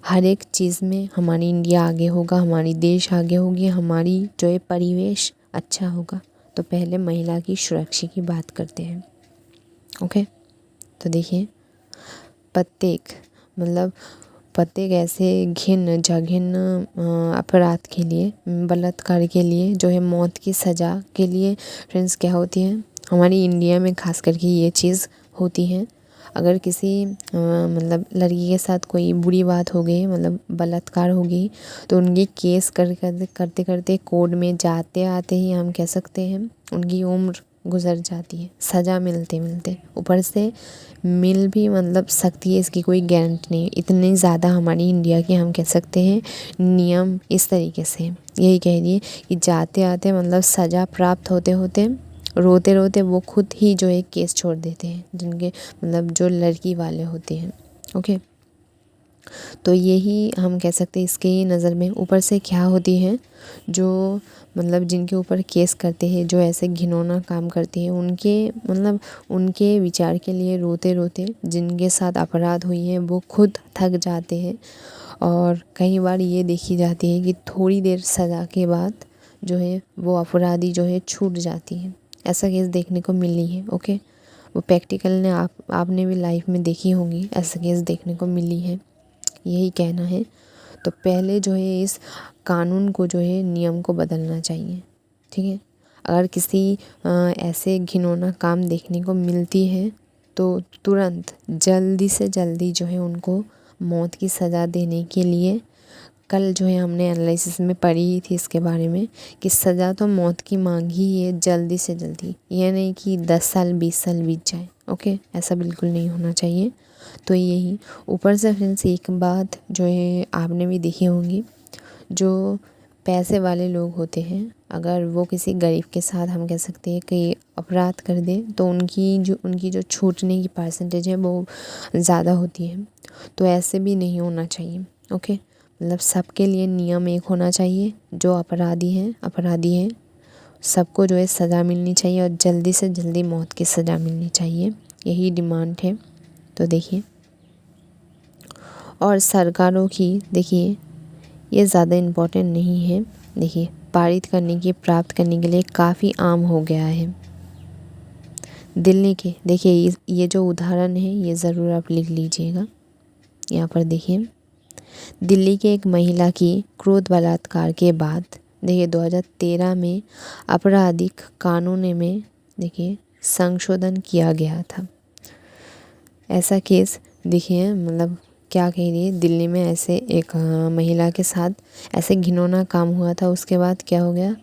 हर एक चीज़ में हमारी इंडिया आगे होगा, हमारी देश आगे होगी, हमारी जो है परिवेश अच्छा होगा। तो पहले महिला की सुरक्षा की बात करते हैं। ओके, तो देखिए प्रत्येक ऐसे जघन्य अपराध के लिए, बलात्कार के लिए जो है मौत की सज़ा के लिए फ्रेंड्स क्या होती है, हमारी इंडिया में खास करके ये चीज़ होती है। अगर किसी मतलब लड़की के साथ कोई बुरी बात हो गई, मतलब बलात्कार हो गई, तो उनकी केस करते करते कोर्ट में जाते आते ही हम कह सकते हैं उनकी उम्र गुजर जाती है, सज़ा मिलते मिलते, ऊपर से मिल भी मतलब सकती है, इसकी कोई गारंटी नहीं। इतने ज़्यादा हमारी इंडिया के हम कह सकते हैं नियम इस तरीके से, यही कह रही है कि जाते आते मतलब सज़ा प्राप्त होते होते रोते रोते वो खुद ही जो है केस छोड़ देते हैं, जिनके मतलब जो लड़की वाले होते हैं। ओके, तो यही हम कह सकते हैं इसके नज़र में। ऊपर से क्या होती है, जो मतलब जिनके ऊपर केस करते हैं, जो ऐसे घिनौना काम करते हैं, उनके विचार के लिए रोते रोते जिनके साथ अपराध हुई है वो खुद थक जाते हैं। और कई बार ये देखी जाती है कि थोड़ी देर सज़ा के बाद जो है वो अपराधी जो है छूट जाती है। ऐसा केस देखने को मिली है। ओके, वो प्रैक्टिकल ने आपने भी लाइफ में देखी होंगी, ऐसा केस देखने को मिली है, यही कहना है। तो पहले जो है इस कानून को जो है नियम को बदलना चाहिए, ठीक है। अगर किसी ऐसे घिनौना काम देखने को मिलती है तो तुरंत जल्दी से जल्दी जो है उनको मौत की सज़ा देने के लिए कल जो है हमने एनालिसिस में पढ़ी थी इसके बारे में कि सज़ा तो मौत की मांगी है जल्दी से जल्दी, ये नहीं कि 10 साल 20 साल बीत जाए। ओके, ऐसा बिल्कुल नहीं होना चाहिए। तो यही ऊपर से फ्रेंड्स एक बात जो है आपने भी देखी होंगी, जो पैसे वाले लोग होते हैं अगर वो किसी गरीब के साथ हम कह सकते हैं कि अपराध कर दें तो उनकी जो छूटने की परसेंटेज है वो ज़्यादा होती है। तो ऐसे भी नहीं होना चाहिए। ओके, मतलब सबके लिए नियम एक होना चाहिए। जो अपराधी हैं सबको जो है सज़ा मिलनी चाहिए और जल्दी से जल्दी मौत की सज़ा मिलनी चाहिए, यही डिमांड है। तो देखिए, और सरकारों की देखिए ये ज़्यादा इम्पोर्टेंट नहीं है। देखिए, पारित करने की प्राप्त करने के लिए काफ़ी आम हो गया है। दिल्ली के देखिए ये जो उदाहरण है ये ज़रूर आप लिख लीजिएगा। यहाँ पर देखिए, दिल्ली के एक महिला की क्रोध बलात्कार के बाद देखिए 2013 में आपराधिक कानून में देखिए संशोधन किया गया था। ऐसा केस देखिए मतलब क्या कह रही है, दिल्ली में ऐसे एक महिला के साथ ऐसे घिनौना काम हुआ था, उसके बाद क्या हो गया,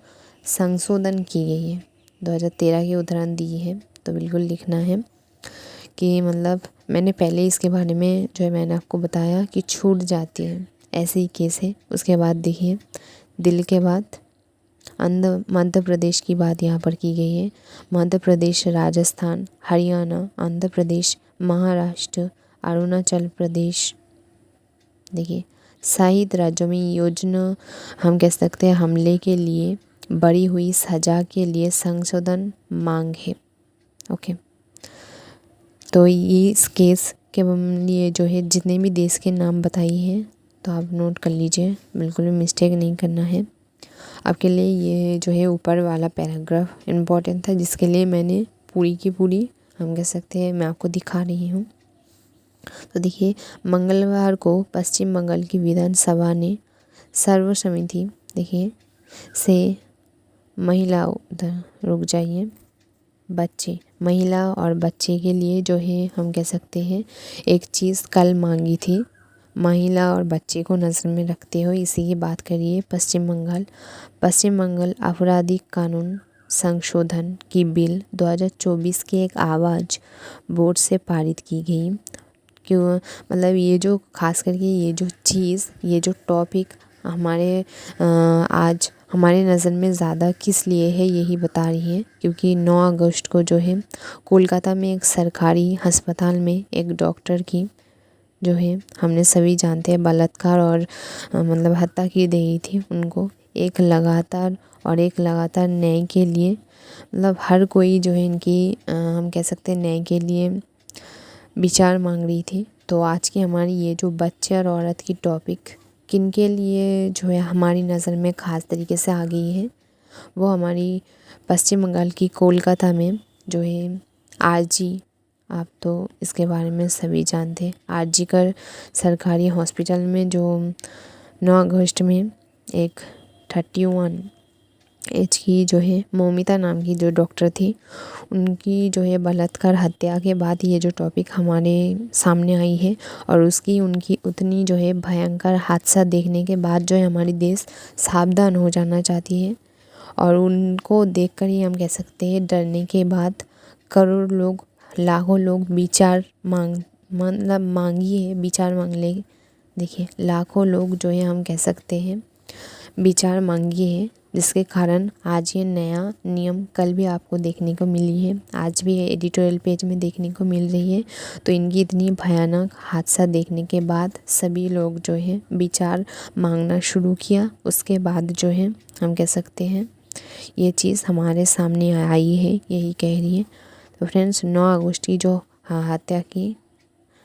संशोधन की गई है। 2013 की उदाहरण दी है, तो बिल्कुल लिखना है कि मतलब मैंने पहले इसके बारे में जो है मैंने आपको बताया कि छूट जाती है, ऐसे ही केस है। उसके बाद देखिए दिल्ली के बाद मध्य प्रदेश की बात यहाँ पर की गई है। मध्य प्रदेश, राजस्थान, हरियाणा, आंध्र प्रदेश, महाराष्ट्र, अरुणाचल प्रदेश देखिए 7 राज्यों में योजना हम कह सकते हैं हमले के लिए बढ़ी हुई सज़ा के लिए संशोधन मांग है। ओके, तो ये इस केस के लिए जो है जितने भी देश के नाम बताई हैं तो आप नोट कर लीजिए, बिल्कुल भी मिस्टेक नहीं करना है। आपके लिए ये जो है ऊपर वाला पैराग्राफ इम्पोर्टेंट था, जिसके लिए मैंने पूरी की पूरी हम कह सकते हैं मैं आपको दिखा रही हूँ। तो देखिए, मंगलवार को पश्चिम बंगाल की विधानसभा ने सर्वसम्मति देखिए से महिलाओं रुक जाइए बच्चे महिला और बच्चे के लिए जो है हम कह सकते हैं एक चीज़ कल मांगी थी। महिला और बच्चे को नज़र में रखते हुए इसी की बात करिए। पश्चिम बंगाल आपराधिक कानून संशोधन की बिल 2024 की एक आवाज़ वोट से पारित की गई। क्यों मतलब ये जो खास करके ये जो चीज़ ये जो टॉपिक हमारे आज हमारे नज़र में ज़्यादा किस लिए है यही बता रही है, क्योंकि 9 अगस्त को जो है कोलकाता में एक सरकारी अस्पताल में एक डॉक्टर की जो है हमने सभी जानते हैं बलात्कार और मतलब हत्या की गई थी। उनको एक लगातार न्याय के लिए मतलब हर कोई जो है इनकी हम कह सकते हैं न्याय के लिए विचार मांग रही थी। तो आज की हमारी ये जो बच्चे और औरत की टॉपिक किन के लिए जो है हमारी नज़र में ख़ास तरीके से आ गई है, वो हमारी पश्चिम बंगाल की कोलकाता में जो है आरजी, आप तो इसके बारे में सभी जानते हैं, आरजी कर सरकारी हॉस्पिटल में जो 9 अगस्त में एक 31 एज की जो है मौमिता नाम की जो डॉक्टर थी, उनकी जो है बलात्कार हत्या के बाद ये जो टॉपिक हमारे सामने आई है और उनकी उतनी जो है भयंकर हादसा देखने के बाद जो है हमारी देश सावधान हो जाना चाहती है। और उनको देखकर ही हम कह सकते हैं डरने के बाद करोड़ लोग लाखों लोग विचार मांग ले। देखिए लाखों लोग जो है हम कह सकते हैं विचार मांगी है, जिसके कारण आज ये नया नियम कल भी आपको देखने को मिली है, आज भी एडिटोरियल पेज में देखने को मिल रही है। तो इनकी इतनी भयानक हादसा देखने के बाद सभी लोग जो है विचार मांगना शुरू किया। उसके बाद जो है हम कह सकते हैं ये चीज़ हमारे सामने आई है, यही कह रही है। तो फ्रेंड्स 9 अगस्त की जो हत्या की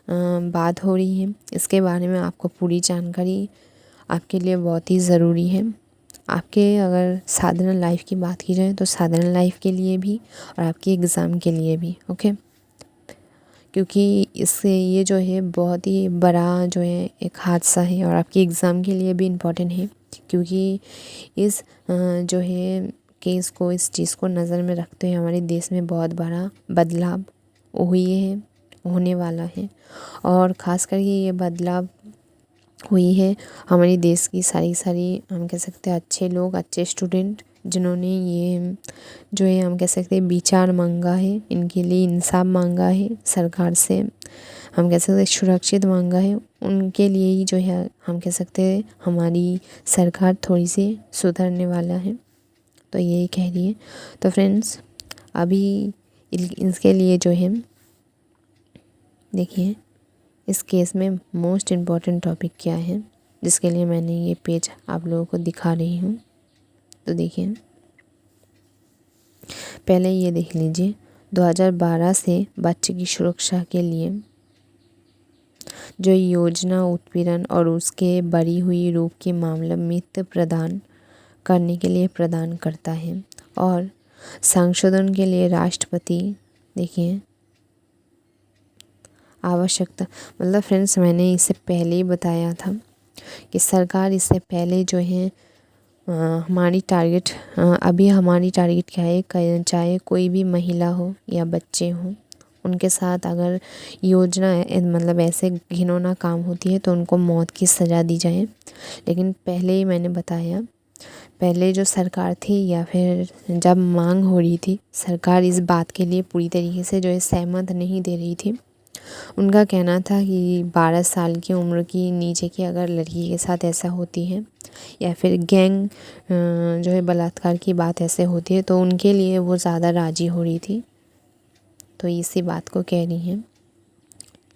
बात हो रही है, इसके बारे में आपको पूरी जानकारी आपके लिए बहुत ही ज़रूरी है। आपके अगर साधारण लाइफ की बात की जाए तो साधारण लाइफ के लिए भी और आपके एग्ज़ाम के लिए भी। ओके, क्योंकि इससे ये जो है बहुत ही बड़ा जो है एक हादसा है और आपके एग्ज़ाम के लिए भी इम्पोर्टेंट है, क्योंकि इस जो है केस को इस चीज़ को नज़र में रखते हुए हमारे देश में बहुत बड़ा बदलाव होने वाला है। और ख़ास करके ये बदलाव हुई है। हमारे देश की सारी हम कह सकते हैं अच्छे लोग, अच्छे स्टूडेंट जिन्होंने ये जो है हम कह सकते हैं विचार मांगा है, इनके लिए इंसाफ मांगा है सरकार से, हम कह सकते हैं सुरक्षित मांगा है, उनके लिए ही जो है हम कह सकते हैं हमारी सरकार थोड़ी सी सुधरने वाला है, तो यही कह रही है। तो फ्रेंड्स अभी इसके लिए जो है देखिए इस केस में मोस्ट इम्पॉर्टेंट टॉपिक क्या है, जिसके लिए मैंने ये पेज आप लोगों को दिखा रही हूँ। तो देखिए पहले ये देख लीजिए, 2012 से बच्चे की सुरक्षा के लिए जो योजना उत्पीड़न और उसके बढ़ी हुई रूप के मामले में प्रदान करने के लिए प्रदान करता है, और संशोधन के लिए राष्ट्रपति देखिए आवश्यकता, मतलब फ्रेंड्स मैंने इससे पहले ही बताया था कि सरकार इससे पहले जो है हमारी टारगेट अभी हमारी टारगेट क्या है, चाहे कोई भी महिला हो या बच्चे हों, उनके साथ अगर योजना मतलब ऐसे घिनौना काम होती है तो उनको मौत की सज़ा दी जाए। लेकिन पहले ही मैंने बताया, पहले जो सरकार थी या फिर जब मांग हो रही थी, सरकार इस बात के लिए पूरी तरीके से जो है सहमत नहीं दे रही थी। उनका कहना था कि 12 साल की उम्र की नीचे की अगर लड़की के साथ ऐसा होती है या फिर गैंग जो है बलात्कार की बात ऐसे होती है तो उनके लिए वो ज़्यादा राज़ी हो रही थी, तो इसी बात को कह रही हैं।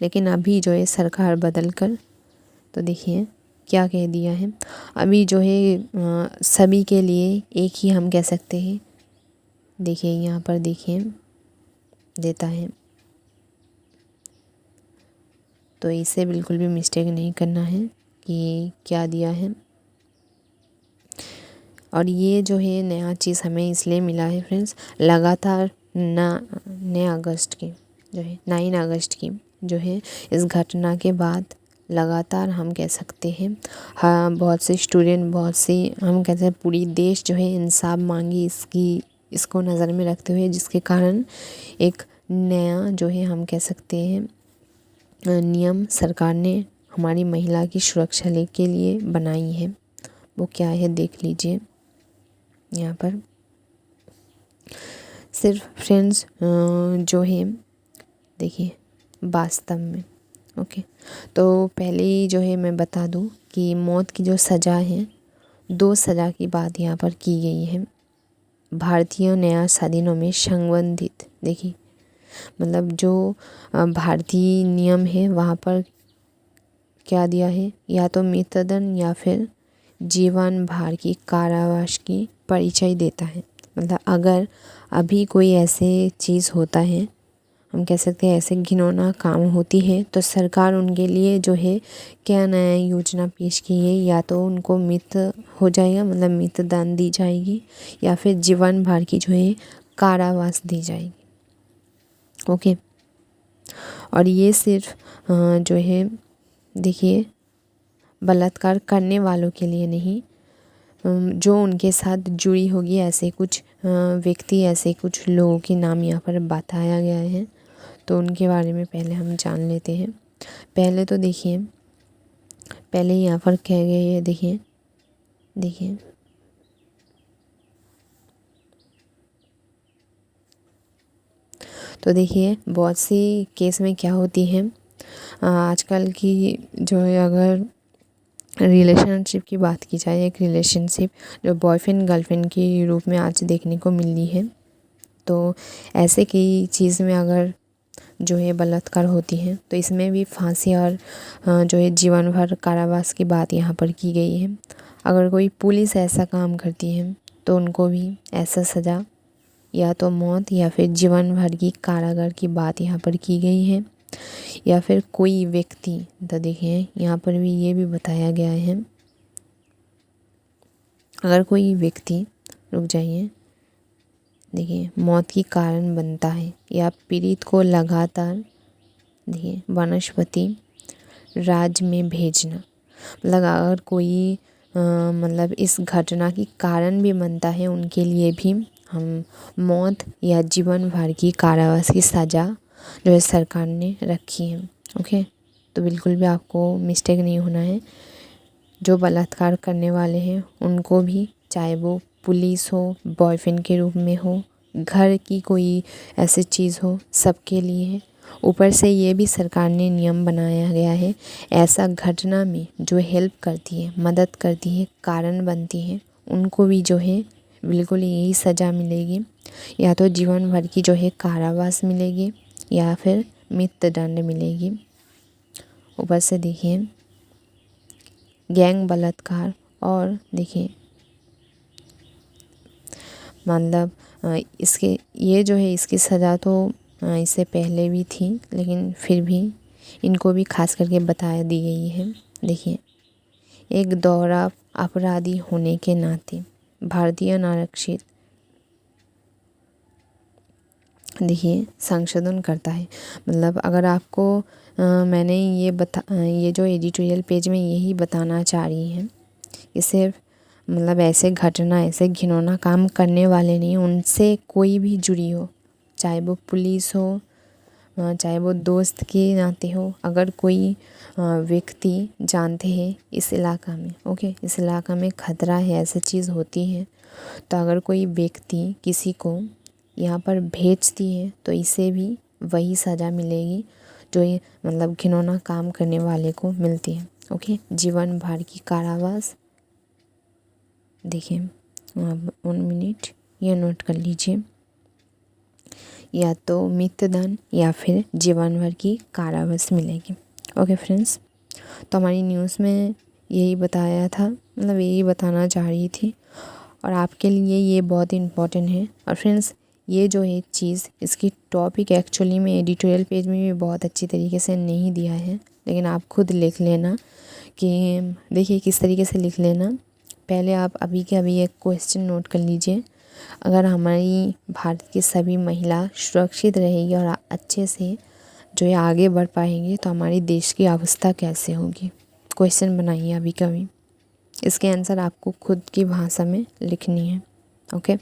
लेकिन अभी जो है सरकार बदल कर तो देखिए क्या कह दिया है, अभी जो है सभी के लिए एक ही हम कह सकते हैं, देखिए यहाँ पर देखिए देता है, तो इसे बिल्कुल भी मिस्टेक नहीं करना है कि क्या दिया है। और ये जो है नया चीज़ हमें इसलिए मिला है फ्रेंड्स, लगातार 9 अगस्त की जो है 9 अगस्त की जो है इस घटना के बाद लगातार हम कह सकते हैं हाँ बहुत से स्टूडेंट, बहुत सी हम कहते हैं पूरी देश जो है इंसाफ मांगी इसको नज़र में रखते हुए, जिसके कारण एक नया जो है हम कह सकते हैं नियम सरकार ने हमारी महिला की सुरक्षा के लिए बनाई है। वो क्या है देख लीजिए यहाँ पर। सिर्फ फ्रेंड्स जो है देखिए वास्तव में ओके, तो पहले ही जो है मैं बता दूं कि मौत की जो सज़ा है 2 सज़ा की बात यहाँ पर की गई है भारतीय न्याय अधिनियमों में संबंधित। देखिए मतलब जो भारतीय नियम है वहाँ पर क्या दिया है, या तो मृत्युदंड या फिर जीवन भर की कारावास की परिचय देता है। मतलब अगर अभी कोई ऐसे चीज़ होता है, हम कह सकते हैं ऐसे घिनौना काम होती है, तो सरकार उनके लिए जो है क्या नया योजना पेश की है, या तो उनको मृत्यु हो जाएगा मतलब मृत्युदंड दी जाएगी, या फिर जीवन भर की जो है कारावास दी जाएगी। ओके, और ये सिर्फ जो है देखिए बलात्कार करने वालों के लिए नहीं, जो उनके साथ जुड़ी होगी ऐसे कुछ व्यक्ति, ऐसे कुछ लोगों के नाम यहाँ पर बताया गया है, तो उनके बारे में पहले हम जान लेते हैं। पहले तो देखिए पहले यहाँ पर कह गए ये देखिए तो देखिए बहुत सी केस में क्या होती है आजकल की जो है, अगर रिलेशनशिप की बात की जाए, एक रिलेशनशिप जो बॉयफ्रेंड गर्लफ्रेंड के रूप में आज देखने को मिल रही है, तो ऐसे कई चीज़ में अगर जो है बलात्कार होती है तो इसमें भी फांसी और जो है जीवन भर कारावास की बात यहाँ पर की गई है। अगर कोई पुलिस ऐसा काम करती है तो उनको भी ऐसा सज़ा या तो मौत या फिर जीवन भर की कारागार की बात यहाँ पर की गई है। या फिर कोई व्यक्ति, तो देखिए यहाँ पर भी ये भी बताया गया है, अगर कोई व्यक्ति रुक जाइए देखिए मौत की कारण बनता है या पीड़ित को लगातार देखिए वनस्पति राज्य में भेजना, मतलब अगर कोई मतलब इस घटना की कारण भी बनता है, उनके लिए भी हम मौत या जीवन भर की कारावास की सज़ा जो है सरकार ने रखी है। ओके, तो बिल्कुल भी आपको मिस्टेक नहीं होना है जो बलात्कार करने वाले हैं उनको भी, चाहे वो पुलिस हो, बॉयफ्रेंड के रूप में हो, घर की कोई ऐसी चीज़ हो, सबके लिए है। ऊपर से ये भी सरकार ने नियम बनाया गया है, ऐसा घटना में जो हेल्प करती है, मदद करती है, कारण बनती है, उनको भी जो है बिल्कुल यही सज़ा मिलेगी। या तो जीवन भर की जो है कारावास मिलेगी या फिर मृत्युदंड मिलेगी। ऊपर से देखिए गैंग बलात्कार, और देखिए मतलब इसके ये जो है इसकी सज़ा तो इससे पहले भी थी, लेकिन फिर भी इनको भी खास करके बता दी गई है। देखिए, एक दोहरा अपराधी होने के नाते भारतीय नागरिक देखिए संशोधन करता है। मतलब अगर आपको मैंने ये जो एडिटोरियल पेज में यही बताना चाह रही है कि सिर्फ मतलब ऐसे घटना, ऐसे घिनौना काम करने वाले नहीं, उनसे कोई भी जुड़ी हो, चाहे वो पुलिस हो, चाहे वो दोस्त के नाते हो, अगर कोई व्यक्ति जानते हैं इस इलाका में, ओके, इस इलाका में खतरा है, ऐसी चीज़ होती है, तो अगर कोई व्यक्ति किसी को यहाँ पर भेजती है तो इसे भी वही सज़ा मिलेगी जो ये मतलब घिनौना काम करने वाले को मिलती है। ओके, जीवन भर की कारावास। देखिए 1 मिनट, ये नोट कर लीजिए, या तो मृत्युदंड या फिर जीवन भर की कारावास मिलेगी। ओके फ्रेंड्स, तो हमारी न्यूज़ में यही बताया था, मतलब यही बताना चाह रही थी, और आपके लिए ये बहुत इम्पोर्टेंट है। और फ्रेंड्स, ये जो है चीज़, इसकी टॉपिक एक्चुअली में एडिटोरियल पेज में भी बहुत अच्छी तरीके से नहीं दिया है, लेकिन आप खुद लिख लेना कि देखिए किस तरीके से लिख लेना। पहले आप अभी के अभी एक क्वेश्चन नोट कर लीजिए, अगर हमारी भारत की सभी महिला सुरक्षित रहेगी और अच्छे से जो है आगे बढ़ पाएंगे तो हमारी देश की अवस्था कैसे होगी। क्वेश्चन बनाइए अभी कभी, इसके आंसर आपको खुद की भाषा में लिखनी है। ओके,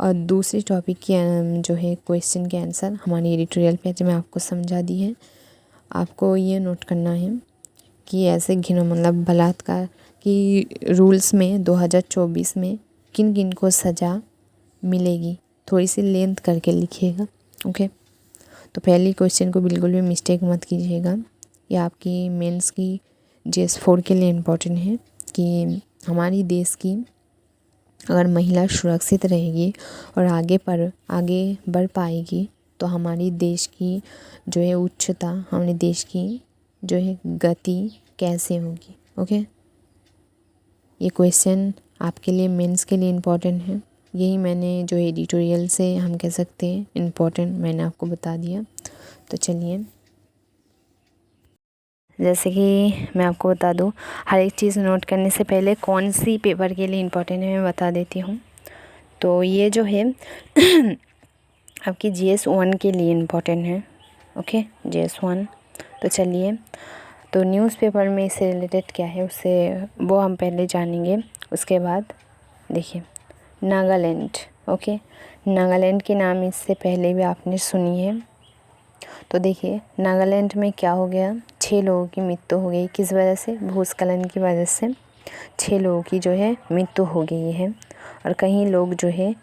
और दूसरी टॉपिक की जो है क्वेश्चन के आंसर हमारी एडिटोरियल पेज में आपको समझा दी है। आपको ये नोट करना है कि ऐसे मतलब बलात्कार की रूल्स में 2024 में किन किन को सज़ा मिलेगी, थोड़ी सी लेंथ करके लिखिएगा। ओके, तो पहली क्वेश्चन को बिल्कुल भी मिस्टेक मत कीजिएगा, ये आपकी मेंस की GS4 के लिए इम्पोर्टेंट है कि हमारी देश की अगर महिला सुरक्षित रहेगी और आगे बढ़ पाएगी तो हमारी देश की जो है उच्चता, हमारे देश की जो है गति कैसे होगी। ओके, ये क्वेश्चन आपके लिए मेंस के लिए इम्पोर्टेंट है। यही मैंने जो एडिटोरियल से हम कह सकते हैं इम्पोर्टेंट मैंने आपको बता दिया। तो चलिए, जैसे कि मैं आपको बता दूं, हर एक चीज़ नोट करने से पहले कौन सी पेपर के लिए इम्पोर्टेंट है मैं बता देती हूँ। तो ये जो है आपकी GS1 के लिए इम्पोर्टेंट है। Okay, GS1। तो चलिए, तो न्यूज़पेपर में इससे रिलेटेड क्या है उससे वो हम पहले जानेंगे। उसके बाद देखिए नागालैंड। ओके, नागालैंड के नाम इससे पहले भी आपने सुनी है। तो देखिए नागालैंड में क्या हो गया, 6 लोगों की मृत्यु हो गई। किस वजह से? भूस्खलन की वजह से 6 लोगों की जो है मृत्यु हो गई है और कई लोग जो है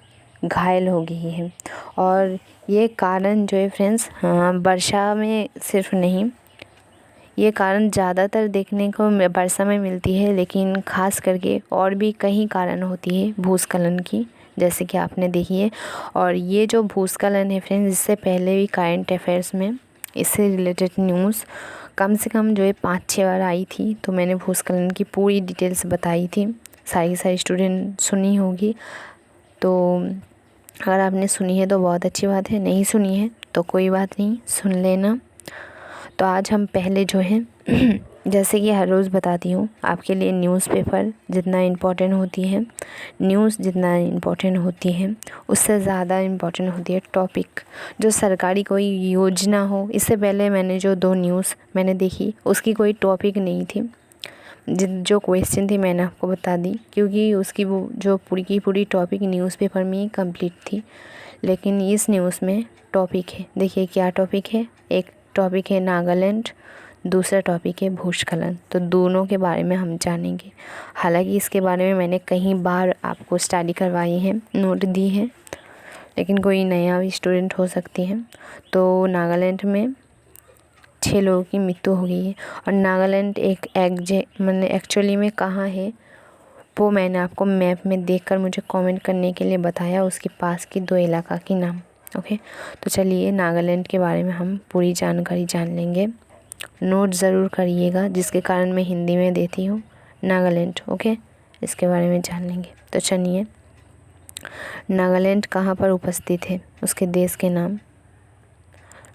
घायल हो गई है। और ये कारण जो है फ्रेंड्स, वर्षा में सिर्फ नहीं, ये कारण ज़्यादातर देखने को वर्षा में मिलती है, लेकिन ख़ास करके और भी कई कारण होती है भूस्खलन की, जैसे कि आपने देखी है। और ये जो भूस्खलन है फ्रेंड्स, इससे पहले भी करंट अफेयर्स में इससे रिलेटेड न्यूज़ कम से कम जो है 5-6 बार आई थी। तो मैंने भूस्खलन की पूरी डिटेल्स बताई थी, सारी स्टूडेंट सुनी होगी। तो अगर आपने सुनी है तो बहुत अच्छी बात है, नहीं सुनी है तो कोई बात नहीं, सुन लेना। तो आज हम पहले जो है जैसे कि हर रोज़ बताती हूँ आपके लिए, न्यूज़पेपर जितना इम्पोर्टेंट होती है, न्यूज़ जितना इम्पोर्टेंट होती है, उससे ज़्यादा इम्पोर्टेंट होती है टॉपिक। जो सरकारी कोई योजना हो, इससे पहले मैंने जो 2 न्यूज़ मैंने देखी उसकी कोई टॉपिक नहीं थी, जो क्वेश्चन थी मैंने आपको बता दी, क्योंकि उसकी वो जो पूरी की पूरी टॉपिक न्यूज़पेपर में ही कंप्लीट थी। लेकिन इस न्यूज़ में टॉपिक है, देखिए क्या टॉपिक है। एक टॉपिक है नागालैंड, दूसरा टॉपिक है भूस्खलन। तो दोनों के बारे में हम जानेंगे। हालांकि इसके बारे में मैंने कई बार आपको स्टडी करवाई है, नोट दी है, लेकिन कोई नया भी स्टूडेंट हो सकती है। तो नागालैंड में 6 लोगों की मृत्यु हो गई है। और नागालैंड एक मैंने एक्चुअली में कहाँ है वो मैंने आपको मैप में देखकर मुझे कमेंट करने के लिए बताया, उसके पास की 2 इलाका की नाम। ओके, तो चलिए नागालैंड के बारे में हम पूरी जानकारी जान लेंगे। नोट ज़रूर करिएगा, जिसके कारण मैं हिंदी में देती हूँ नागालैंड। ओके, इसके बारे में जान लेंगे। तो चलिए, नागालैंड कहाँ पर उपस्थित है, उसके देश के नाम।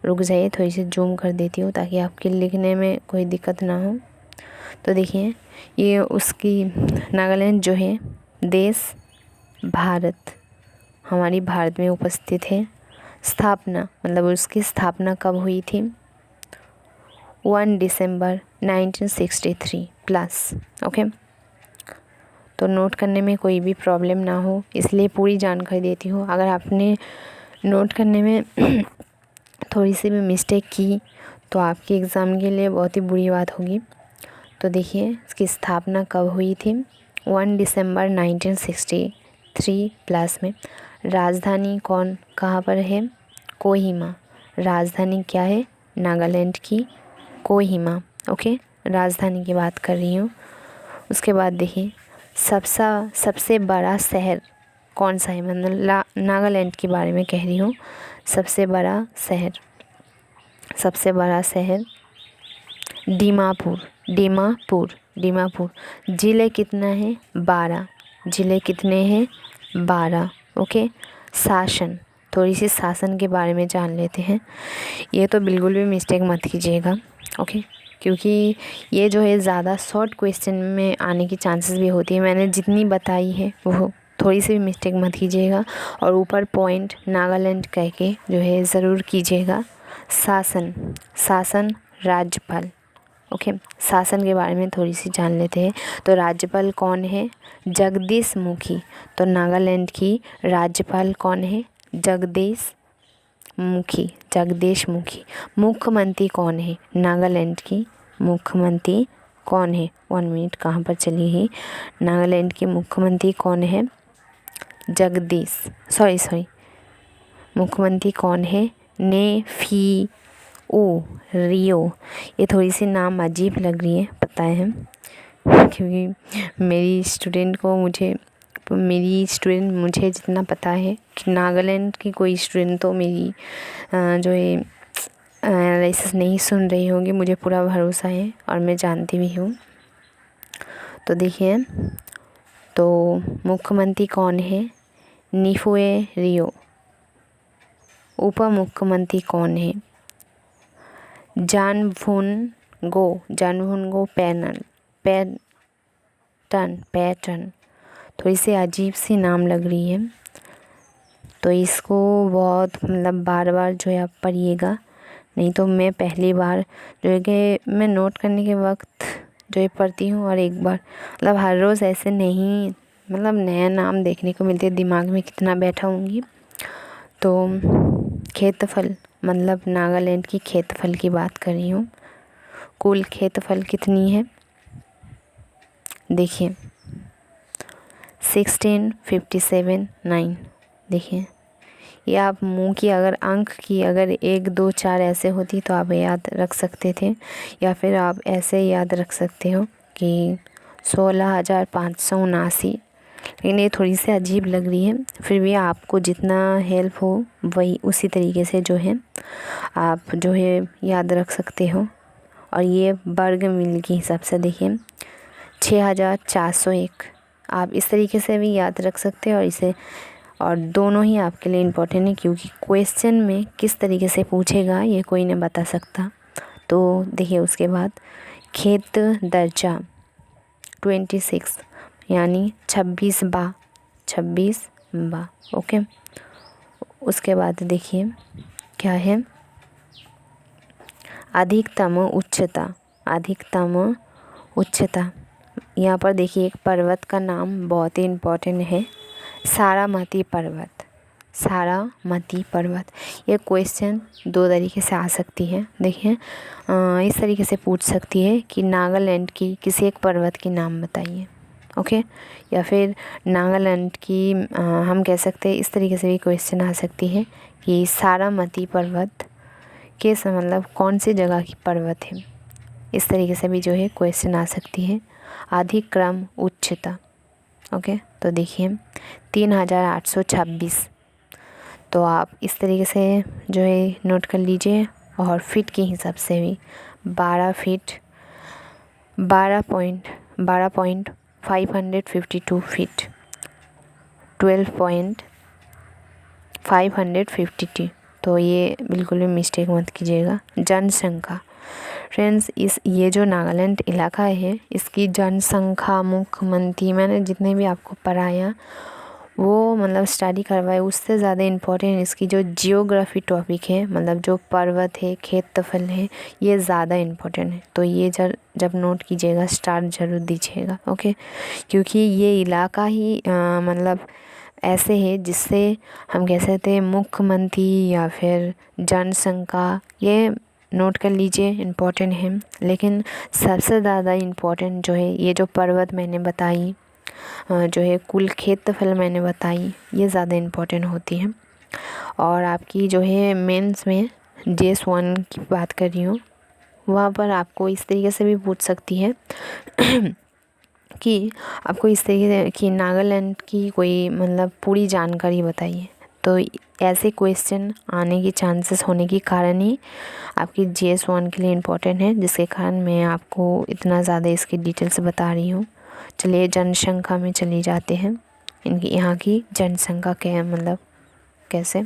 रुक जाइए, थोड़ी सी जूम कर देती हूँ ताकि आपके लिखने में कोई दिक्कत ना हो। तो देखिए, ये उसकी नागालैंड जो है देश भारत, हमारी भारत में उपस्थित है। स्थापना मतलब उसकी स्थापना कब हुई थी? 1 दिसंबर 1963 प्लस। ओके, तो नोट करने में कोई भी प्रॉब्लम ना हो इसलिए पूरी जानकारी देती हूँ। अगर आपने नोट करने में थोड़ी सी भी मिस्टेक की तो आपके एग्ज़ाम के लिए बहुत ही बुरी बात होगी। तो देखिए, इसकी स्थापना कब हुई थी? 1 दिसंबर 1963 प्लस में। राजधानी कहाँ पर है? कोहिमा। राजधानी क्या है नागालैंड की? कोहिमा। ओके, राजधानी की बात कर रही हूँ। उसके बाद देखिए, सबसे बड़ा शहर कौन सा है? मतलब नागालैंड के बारे में कह रही हूँ। सबसे बड़ा शहर दीमापुर। ज़िले कितना है? 12। ज़िले कितने हैं? 12। ओके, शासन, थोड़ी सी शासन के बारे में जान लेते हैं। ये तो बिल्कुल भी मिस्टेक मत कीजिएगा। ओके, क्योंकि ये जो है ज़्यादा शॉर्ट क्वेश्चन में आने की चांसेस भी होती है। मैंने जितनी बताई है वो थोड़ी सी भी मिस्टेक मत कीजिएगा। और ऊपर पॉइंट नागालैंड कह के जो है ज़रूर कीजिएगा। शासन राज्यपाल। ओके, शासन के बारे में थोड़ी सी जान लेते हैं। तो राज्यपाल कौन है? जगदीश मुखी। तो नागालैंड की राज्यपाल कौन है? जगदीश मुखी। मुख्यमंत्री कौन है नागालैंड की? मुख्यमंत्री कौन है? 1 मिनट, कहाँ पर चली है? नागालैंड के मुख्यमंत्री कौन है? मुख्यमंत्री कौन है? नेफिओ रियो। ये थोड़ी सी नाम अजीब लग रही है, पता है, क्योंकि मेरी स्टूडेंट मुझे जितना पता है कि नागालैंड की कोई स्टूडेंट तो मेरी जो है एनालिसिस नहीं सुन रही होगी, मुझे पूरा भरोसा है और मैं जानती भी हूँ। तो देखिए, तो मुख्यमंत्री कौन है? नेफिओ रियो। उप मुख्यमंत्री कौन है? जानवुनगो पैटर्न। थोड़ी सी अजीब सी नाम लग रही है, तो इसको बहुत मतलब बार बार जो है आप पढ़िएगा, नहीं तो मैं पहली बार जो है कि मैं नोट करने के वक्त जो है पढ़ती हूँ और एक बार मतलब हर रोज़ ऐसे नहीं, मतलब नया नाम देखने को मिलते, दिमाग में कितना बैठा होंगी। तो क्षेत्रफल मतलब नागालैंड की क्षेत्रफल की बात कर रही हूँ। कुल क्षेत्रफल कितनी है? देखिए 1657.9। देखिए, ये आप मुंह की अगर अंक की अगर 1 2 4 ऐसे होती तो आप याद रख सकते थे, या फिर आप ऐसे याद रख सकते हो कि 16,579। लेकिन ये थोड़ी सी अजीब लग रही है, फिर भी आपको जितना हेल्प हो वही उसी तरीके से जो है आप जो है याद रख सकते हो। और ये वर्ग मील के हिसाब से देखिए 6,401, आप इस तरीके से भी याद रख सकते हो। और दोनों ही आपके लिए इम्पोर्टेंट है, क्योंकि क्वेश्चन में किस तरीके से पूछेगा ये कोई नहीं बता सकता। तो देखिए, उसके बाद खेत दर्जा 26 यानी 26 बा। ओके, उसके बाद देखिए क्या है? अधिकतम उच्चता। यहाँ पर देखिए एक पर्वत का नाम बहुत ही इम्पोर्टेंट है, सारामती सारामती पर्वत। ये क्वेश्चन दो तरीके से आ सकती है। देखिए इस तरीके से पूछ सकती है कि नागालैंड की किसी एक पर्वत के नाम बताइए, ओके। या फिर नागालैंड की हम कह सकते हैं, इस तरीके से भी क्वेश्चन आ सकती है कि सारामती पर्वत के मतलब कौन सी जगह की पर्वत है। इस तरीके से भी जो है क्वेश्चन आ सकती है। अधिक्रम उच्चता, ओके। तो देखिए 3826, तो आप इस तरीके से जो है नोट कर लीजिए। और फीट के हिसाब से भी 12 फीट 12.552 फीट 12.552। तो ये बिल्कुल भी मिस्टेक मत कीजिएगा। जनसंख्या फ्रेंड्स, ये जो नागालैंड इलाका है इसकी जनसंख्या मुख्यमंत्री मैंने जितने भी आपको पढ़ाया वो मतलब स्टडी करवाए उससे ज़्यादा इम्पोर्टेंट इसकी जो जियोग्राफी टॉपिक है, मतलब जो पर्वत है क्षेत्रफल है, ये ज़्यादा इम्पोर्टेंट है। तो ये जब नोट कीजिएगा स्टार जरूर दीजिएगा, ओके। क्योंकि ये इलाका ही मतलब ऐसे है जिससे हम कह सकते हैं मुख्यमंत्री या फिर जनसंख्या, ये नोट कर लीजिए, इम्पोर्टेंट है। लेकिन सबसे ज़्यादा इम्पोर्टेंट जो है ये जो पर्वत मैंने बताई, जो है कुल क्षेत्रफल मैंने बताई, ये ज़्यादा इम्पोर्टेंट होती है। और आपकी जो है मेंस में JS1 की बात कर रही हूँ, वहाँ पर आपको इस तरीके से भी पूछ सकती है कि आपको इस तरीके से कि नागालैंड की कोई मतलब पूरी जानकारी बताइए। तो ऐसे क्वेश्चन आने की चांसेस होने के कारण ही आपकी JS1 के लिए इम्पोर्टेंट है, जिसके कारण मैं आपको इतना ज़्यादा इसकी डिटेल्स बता रही हूँ। चलिए जनसंख्या में चली जाते हैं। इनकी यहाँ की जनसंख्या क्या है, मतलब कैसे।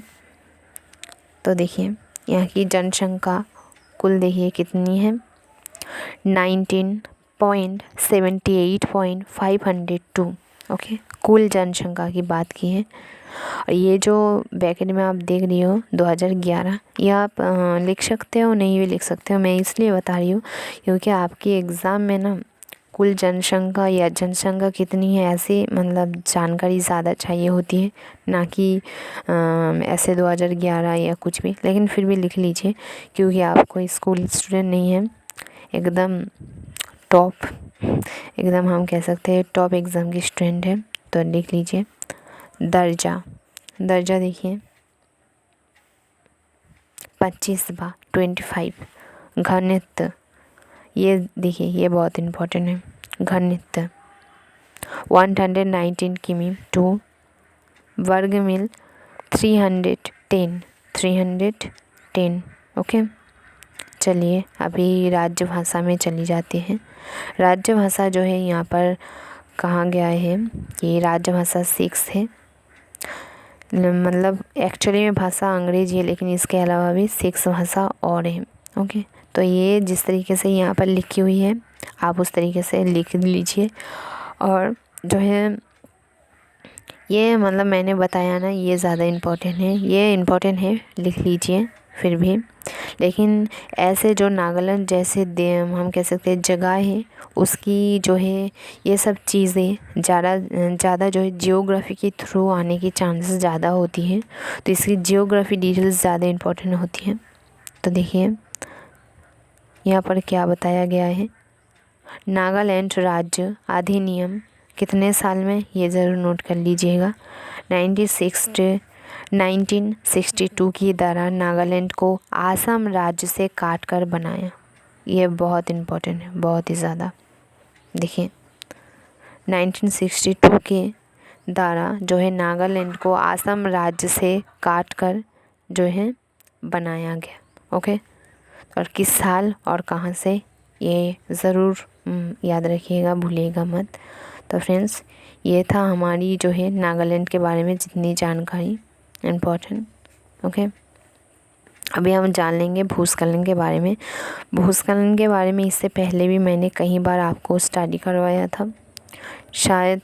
तो देखिए यहाँ की जनसंख्या कुल देखिए कितनी है, 19.78.502, ओके। कुल जनसंख्या की बात की है। और ये जो ब्रैकेट में आप देख रही हो 2011, ये आप लिख सकते हो, नहीं भी लिख सकते हो। मैं इसलिए बता रही हूँ क्योंकि आपके एग्ज़ाम में ना कुल जनसंख्या या जनसंख्या कितनी है ऐसी मतलब जानकारी ज़्यादा चाहिए होती है, ना कि ऐसे 2011 या कुछ भी। लेकिन फिर भी लिख लीजिए क्योंकि आप कोई स्कूल स्टूडेंट नहीं है, एकदम टॉप, एकदम हम कह सकते हैं टॉप एग्ज़ाम की स्टूडेंट है। तो लिख लीजिए दर्जा देखिए 25 घनत्व, ये देखिए ये बहुत इम्पोर्टेंट है। घनत्व 119 किमी टू वर्ग मील 310, ओके। चलिए अभी राजभाषा में चली जाते हैं। राजभाषा जो है यहाँ पर कहा गया है कि राजभाषा 6 है, मतलब एक्चुअली में भाषा अंग्रेजी है लेकिन इसके अलावा भी 6 भाषा और है, ओके। तो ये जिस तरीके से यहाँ पर लिखी हुई है आप उस तरीके से लिख लीजिए। और जो है ये मतलब मैंने बताया ना, ये ज़्यादा इम्पोर्टेंट है, ये इम्पोर्टेंट है, लिख लीजिए फिर भी। लेकिन ऐसे जो नागालैंड जैसे हम कह सकते हैं जगह है, उसकी जो है ये सब चीज़ें ज़्यादा जो है जियोग्राफी के थ्रू आने की चांसेस ज़्यादा होती है। तो इसकी जियोग्राफी डिटेल्स ज़्यादा इम्पोर्टेंट होती है। तो देखिए यहाँ पर क्या बताया गया है, नागालैंड राज्य अधिनियम कितने साल में, ये ज़रूर नोट कर लीजिएगा। 1962 की दौरान नागालैंड को आसाम राज्य से काट कर बनाया। ये बहुत इम्पोर्टेंट है, बहुत ही ज़्यादा। देखिए 1962 के द्वारा जो है नागालैंड को आसाम राज्य से काट कर जो है बनाया गया, ओके। और किस साल और कहाँ से, ये ज़रूर याद रखिएगा, भूलिएगा मत। तो फ्रेंड्स ये था हमारी जो है नागालैंड के बारे में जितनी जानकारी इम्पोर्टेंट, ओके। अभी हम जान लेंगे भूस्खलन के बारे में। भूस्खलन के बारे में इससे पहले भी मैंने कई बार आपको स्टडी करवाया था, शायद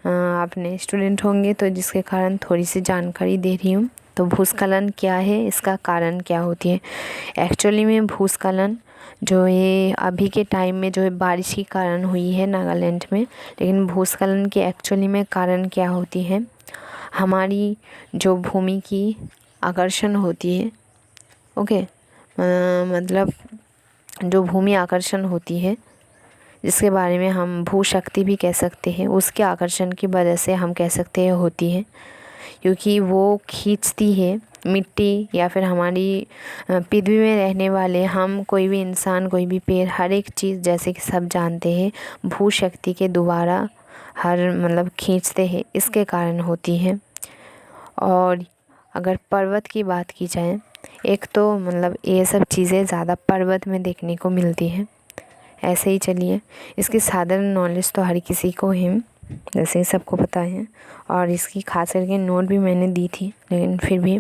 आपने स्टूडेंट होंगे तो जिसके कारण थोड़ी सी जानकारी दे रही हूँ। तो भूस्खलन क्या है, इसका कारण क्या होती है। एक्चुअली में भूस्खलन जो ये अभी के टाइम में जो है बारिश के कारण हुई है नागालैंड में, लेकिन भूस्खलन के एक्चुअली में कारण क्या होती है, हमारी जो भूमि की आकर्षण होती है, ओके, मतलब जो भूमि आकर्षण होती है, जिसके बारे में हम भूशक्ति भी कह सकते हैं, उसके आकर्षण की वजह से हम कह सकते हैं होती है, क्योंकि वो खींचती है मिट्टी या फिर हमारी पृथ्वी में रहने वाले हम, कोई भी इंसान, कोई भी पेड़, हर एक चीज़, जैसे कि सब जानते हैं, भूशक्ति के द्वारा हर मतलब खींचते हैं, इसके कारण होती है। और अगर पर्वत की बात की जाए, एक तो मतलब ये सब चीज़ें ज़्यादा पर्वत में देखने को मिलती है। ऐसे ही चलिए, इसकी साधारण नॉलेज तो हर किसी को है, जैसे सबको पता है, और इसकी खास करके नोट भी मैंने दी थी, लेकिन फिर भी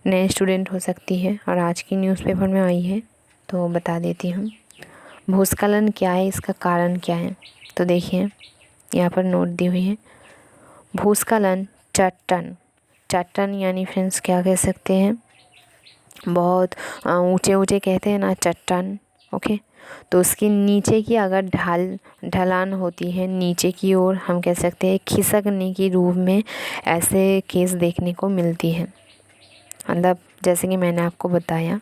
नए स्टूडेंट हो सकती है और आज की न्यूज़पेपर में आई है तो बता देती हूँ। भूस्खलन क्या है, इसका कारण क्या है, तो देखिए यहाँ पर नोट दी हुई है। भूस्खलन चट्टान यानी फ्रेंड्स क्या कह सकते हैं, बहुत ऊंचे ऊंचे कहते हैं ना चट्टान, ओके, तो उसकी नीचे की अगर ढलान होती है नीचे की ओर, हम कह सकते हैं खिसकने की रूप में ऐसे केस देखने को मिलती है। मतलब जैसे कि मैंने आपको बताया,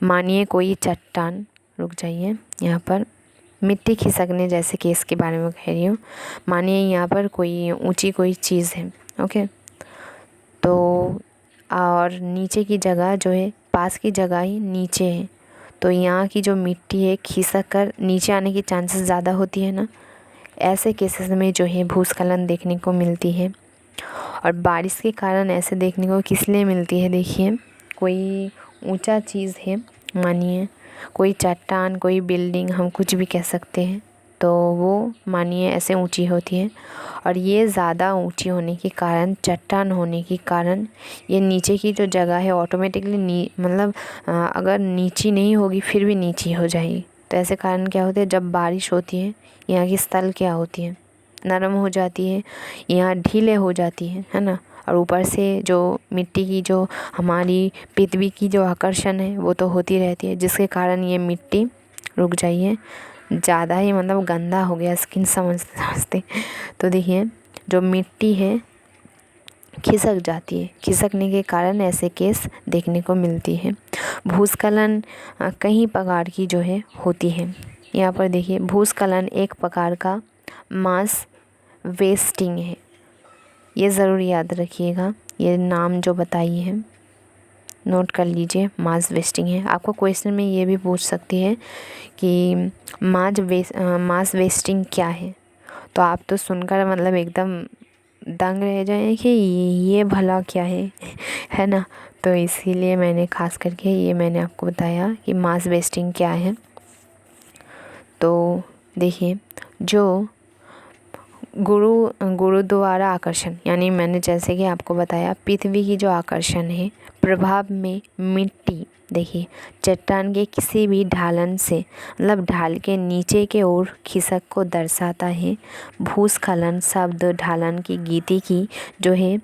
मानिए कोई चट्टान, रुक जाइए, यहाँ पर मिट्टी खिसकने जैसे केस के बारे में कह रही हूँ। मानिए यहाँ पर कोई ऊंची कोई चीज़ है, ओके, तो और नीचे की जगह जो है, पास की जगह ही नीचे है, तो यहाँ की जो मिट्टी है खिसक कर नीचे आने की चांसेस ज़्यादा होती है ना। ऐसे केसेस में जो है भूस्खलन देखने को मिलती है। और बारिश के कारण ऐसे देखने को किस लिए मिलती है, देखिए कोई ऊंचा चीज़ है, मानिए कोई चट्टान, कोई बिल्डिंग, हम कुछ भी कह सकते हैं, तो वो मानिए ऐसे ऊंची होती है, और ये ज़्यादा ऊंची होने के कारण, चट्टान होने के कारण, ये नीचे की जो जगह है ऑटोमेटिकली मतलब अगर नीची नहीं होगी फिर भी नीची हो जाएगी। तो ऐसे कारण क्या होते हैं, जब बारिश होती है यहाँ की स्थल क्या होती है, नरम हो जाती है, यहाँ ढीले हो जाती है ना। और ऊपर से जो मिट्टी की जो हमारी पृथ्वी की जो आकर्षण है वो तो होती रहती है, जिसके कारण ये मिट्टी, रुक जाइए, ज़्यादा ही मतलब गंदा हो गया स्किन समझते। तो देखिए जो मिट्टी है खिसक जाती है, खिसकने के कारण ऐसे केस देखने को मिलती है। भूस्खलन कई प्रकार की जो है होती है। यहाँ पर देखिए भूस्खलन एक प्रकार का मास वेस्टिंग है, ये ज़रूर याद रखिएगा, ये नाम जो बताई है नोट कर लीजिए, मास वेस्टिंग है। आपको क्वेश्चन में ये भी पूछ सकती है कि मास वेस्टिंग क्या है, तो आप तो सुनकर मतलब एकदम दंग रह जाए कि ये भला क्या है ना। तो इसीलिए मैंने खास करके ये मैंने आपको बताया कि मास वेस्टिंग क्या है। तो देखिए जो गुरुद्वारा आकर्षण, यानी मैंने जैसे कि आपको बताया पृथ्वी की जो आकर्षण है प्रभाव में मिट्टी, देखिए चट्टान के किसी भी ढालन से मतलब ढाल के नीचे के ओर खिसक को दर्शाता है। भूस्खलन शब्द ढालन की गीति की जो है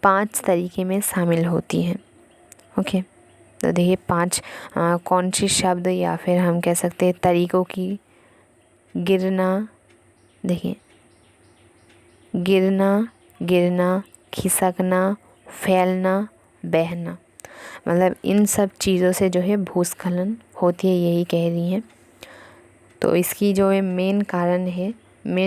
5 तरीके में शामिल होती है, ओके। तो देखिए 5 कौन सी शब्द या फिर हम कह सकते हैं तरीकों की, गिरना, देखिए गिरना, खिसकना, फैलना, बहना, मतलब इन सब चीज़ों से जो है भूस्खलन होती है, यही कह रही हैं। तो इसकी जो है मेन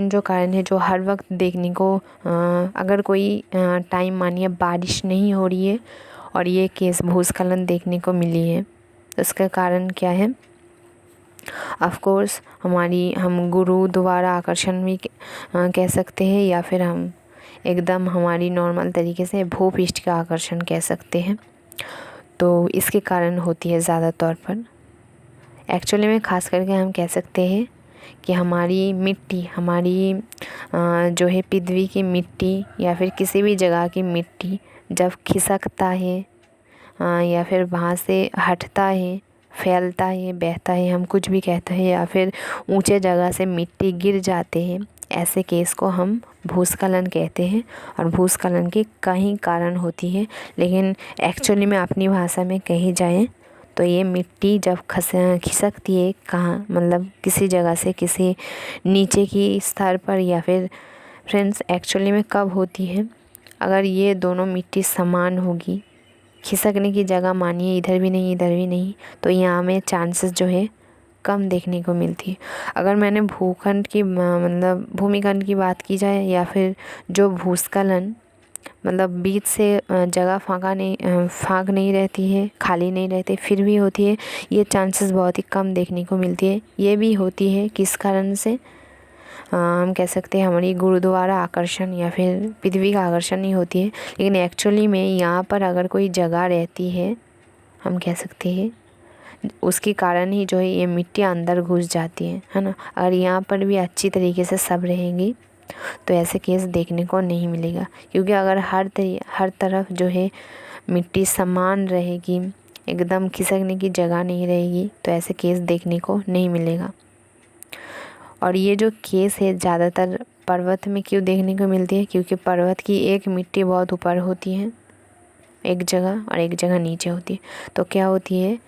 जो कारण है जो हर वक्त देखने को अगर कोई टाइम मानिए बारिश नहीं हो रही है और ये केस भूस्खलन देखने को मिली है, तो इसका कारण क्या है, ऑफ कोर्स हम गुरुद्वारा आकर्षण भी कह सकते हैं, या फिर हम एकदम हमारी नॉर्मल तरीके से भूपृष्ठ का आकर्षण कह सकते हैं। तो इसके कारण होती है ज़्यादा तौर पर। एक्चुअली में ख़ास करके हम कह सकते हैं कि हमारी मिट्टी, हमारी जो है पृथ्वी की मिट्टी या फिर किसी भी जगह की मिट्टी जब खिसकता है या फिर वहाँ से हटता है, फैलता है, बहता है, हम कुछ भी कहते हैं, या फिर ऊंचे जगह से मिट्टी गिर जाते हैं, ऐसे केस को हम भूस्खलन कहते हैं। और भूस्खलन के कई कारण होती है, लेकिन एक्चुअली में अपनी भाषा में कही जाए तो ये मिट्टी जब खिसकती है कहाँ, मतलब किसी जगह से किसी नीचे की स्तर पर, या फिर फ्रेंड्स एक्चुअली में कब होती है, अगर ये दोनों मिट्टी समान होगी, खिसकने की जगह मानिए इधर भी नहीं इधर भी नहीं, तो यहाँ में चांसेस जो है कम देखने को मिलती है। अगर मैंने भूखंड की मतलब भूमिखंड की बात की जाए, या फिर जो भूस्खलन मतलब बीच से जगह फाँक नहीं रहती है, खाली नहीं रहती, फिर भी होती है, ये चांसेस बहुत ही कम देखने को मिलती है। ये भी होती है किस कारण से, हम कह सकते हैं हमारी गुरुद्वारा आकर्षण या फिर पृथ्वी का आकर्षण ही होती है। लेकिन एक्चुअली में यहाँ पर अगर कोई जगह रहती है, हम कह सकते हैं उसके कारण ही जो है ये मिट्टी अंदर घुस जाती है ना। अगर यहाँ पर भी अच्छी तरीके से सब रहेंगी तो ऐसे केस देखने को नहीं मिलेगा, क्योंकि अगर हर तरफ जो है मिट्टी समान रहेगी, एकदम खिसकने की जगह नहीं रहेगी, तो ऐसे केस देखने को नहीं मिलेगा। और ये जो केस है ज़्यादातर पर्वत में क्यों देखने को मिलती है, क्योंकि पर्वत की एक मिट्टी बहुत ऊपर होती है एक जगह और एक जगह नीचे होती है। तो क्या होती है,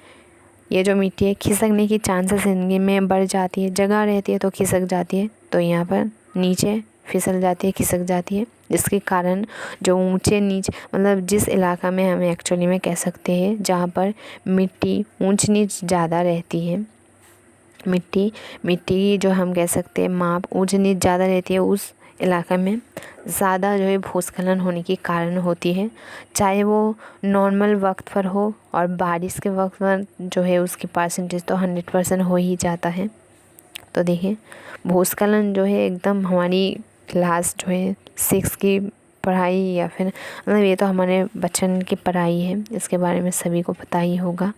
ये जो मिट्टी है खिसकने की चांसेस इनमें बढ़ जाती है, जगह रहती है तो खिसक जाती है, तो यहाँ पर नीचे फिसल जाती है, खिसक जाती है, जिसके कारण जो ऊंचे नीच मतलब जिस इलाका में हमें एक्चुअली में कह सकते हैं जहाँ पर मिट्टी ऊंच नीच ज़्यादा रहती है, मिट्टी जो हम कह सकते हैं माप ऊंच नीच ज़्यादा रहती है, उस इलाका में ज़्यादा जो है भूस्खलन होने के कारण होती है। चाहे वो नॉर्मल वक्त पर हो और बारिश के वक्त पर जो है उसकी परसेंटेज तो 100% हो ही जाता है। तो देखिए भूस्खलन जो है एकदम हमारी क्लास जो है 6 की पढ़ाई, या फिर मतलब ये तो हमारे बचपन की पढ़ाई है, इसके बारे में सभी को पता ही होगा।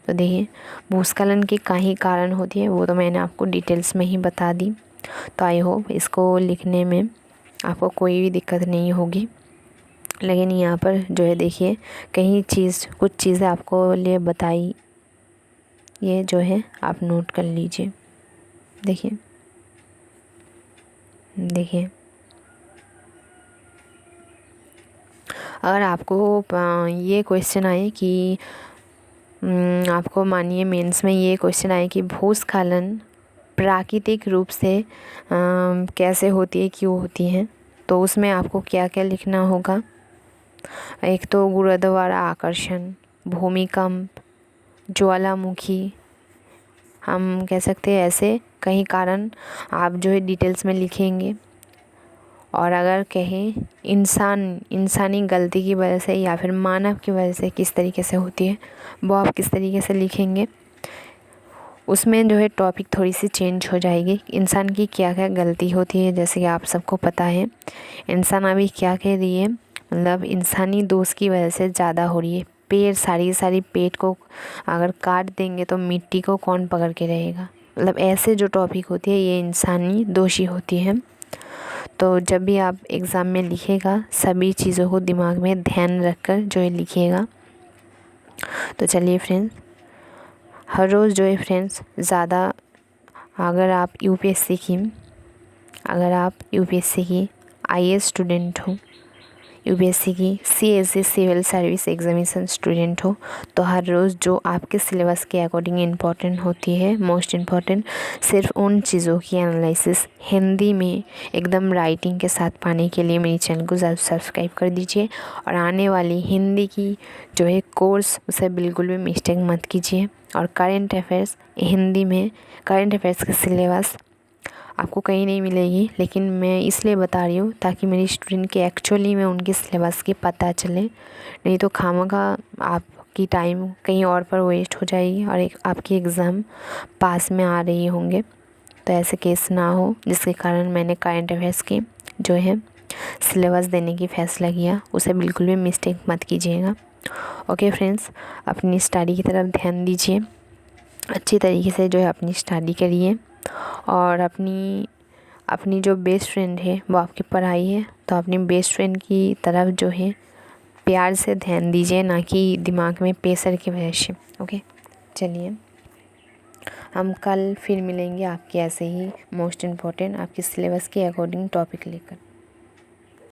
तो देखिए भूस्खलन के कई कारण होती है, वो तो मैंने आपको डिटेल्स में ही बता दी। तो आई होप इसको लिखने में आपको कोई भी दिक्कत नहीं होगी। लेकिन यहाँ पर जो है देखिए कुछ चीज़ें आपको लिए बताई, ये जो है आप नोट कर लीजिए। देखिए अगर आपको ये क्वेश्चन आए कि आपको मानिए मेंस में ये क्वेश्चन आए कि भूस्खलन प्राकृतिक रूप से कैसे होती है, क्यों होती है, तो उसमें आपको क्या क्या लिखना होगा। एक तो गुरुद्वारा आकर्षण, भूमिकंप, ज्वालामुखी, हम कह सकते हैं ऐसे कई कारण आप जो है डिटेल्स में लिखेंगे। और अगर कहें इंसानी गलती की वजह से या फिर मानव की वजह से किस तरीके से होती है, वो आप किस तरीके से लिखेंगे। उसमें जो है टॉपिक थोड़ी सी चेंज हो जाएगी, इंसान की क्या क्या गलती होती है, जैसे कि आप सबको पता है इंसान अभी क्या कह रही है, मतलब इंसानी दोष की वजह से ज़्यादा हो रही है। पेड़ सारी पेड़ को अगर काट देंगे तो मिट्टी को कौन पकड़ के रहेगा, मतलब ऐसे जो टॉपिक होती है ये इंसानी दोषी होती है। तो जब भी आप एग्ज़ाम में लिखेगा सभी चीज़ों को दिमाग में ध्यान रखकर जो है लिखिएगा। तो चलिए फ्रेंड्स, हर रोज़ जो है फ्रेंड्स ज़्यादा अगर आप यूपीएससी की आईएएस स्टूडेंट हो, यूपीएससी की CSC civil service examination student हो, तो हर रोज़ जो आपके सिलेबस के अकॉर्डिंग इम्पॉर्टेंट होती है, मोस्ट इम्पॉर्टेंट, सिर्फ उन चीज़ों की एनालिसिस हिंदी में एकदम राइटिंग के साथ पाने के लिए मेरे चैनल को ज़रूर सब्सक्राइब कर दीजिए। और आने वाली हिंदी की जो है कोर्स उसे बिल्कुल भी मिस्टेक मत कीजिए। और करेंट अफेयर्स हिंदी में, करेंट अफेयर्स का सिलेबस आपको कहीं नहीं मिलेगी, लेकिन मैं इसलिए बता रही हूँ ताकि मेरी स्टूडेंट के एक्चुअली में उनके सिलेबस की पता चले, नहीं तो खामखा आपकी टाइम कहीं और पर वेस्ट हो जाएगी और आपकी एग्ज़ाम पास में आ रही होंगे। तो ऐसे केस ना हो, जिसके कारण मैंने करेंट अफेयर्स की जो है सिलेबस देने की फ़ैसला किया, उसे बिल्कुल भी मिस्टेक मत कीजिएगा। ओके फ्रेंड्स, अपनी स्टडी की तरफ ध्यान दीजिए, अच्छी तरीके से जो है अपनी स्टडी करिए। और अपनी जो बेस्ट फ्रेंड है वो आपकी पढ़ाई है, तो अपनी बेस्ट फ्रेंड की तरफ जो है प्यार से ध्यान दीजिए, ना कि दिमाग में प्रेशर की वजह से। ओके, चलिए हम कल फिर मिलेंगे आपके ऐसे ही मोस्ट इम्पॉर्टेंट आपके सिलेबस के अकॉर्डिंग टॉपिक लेकर।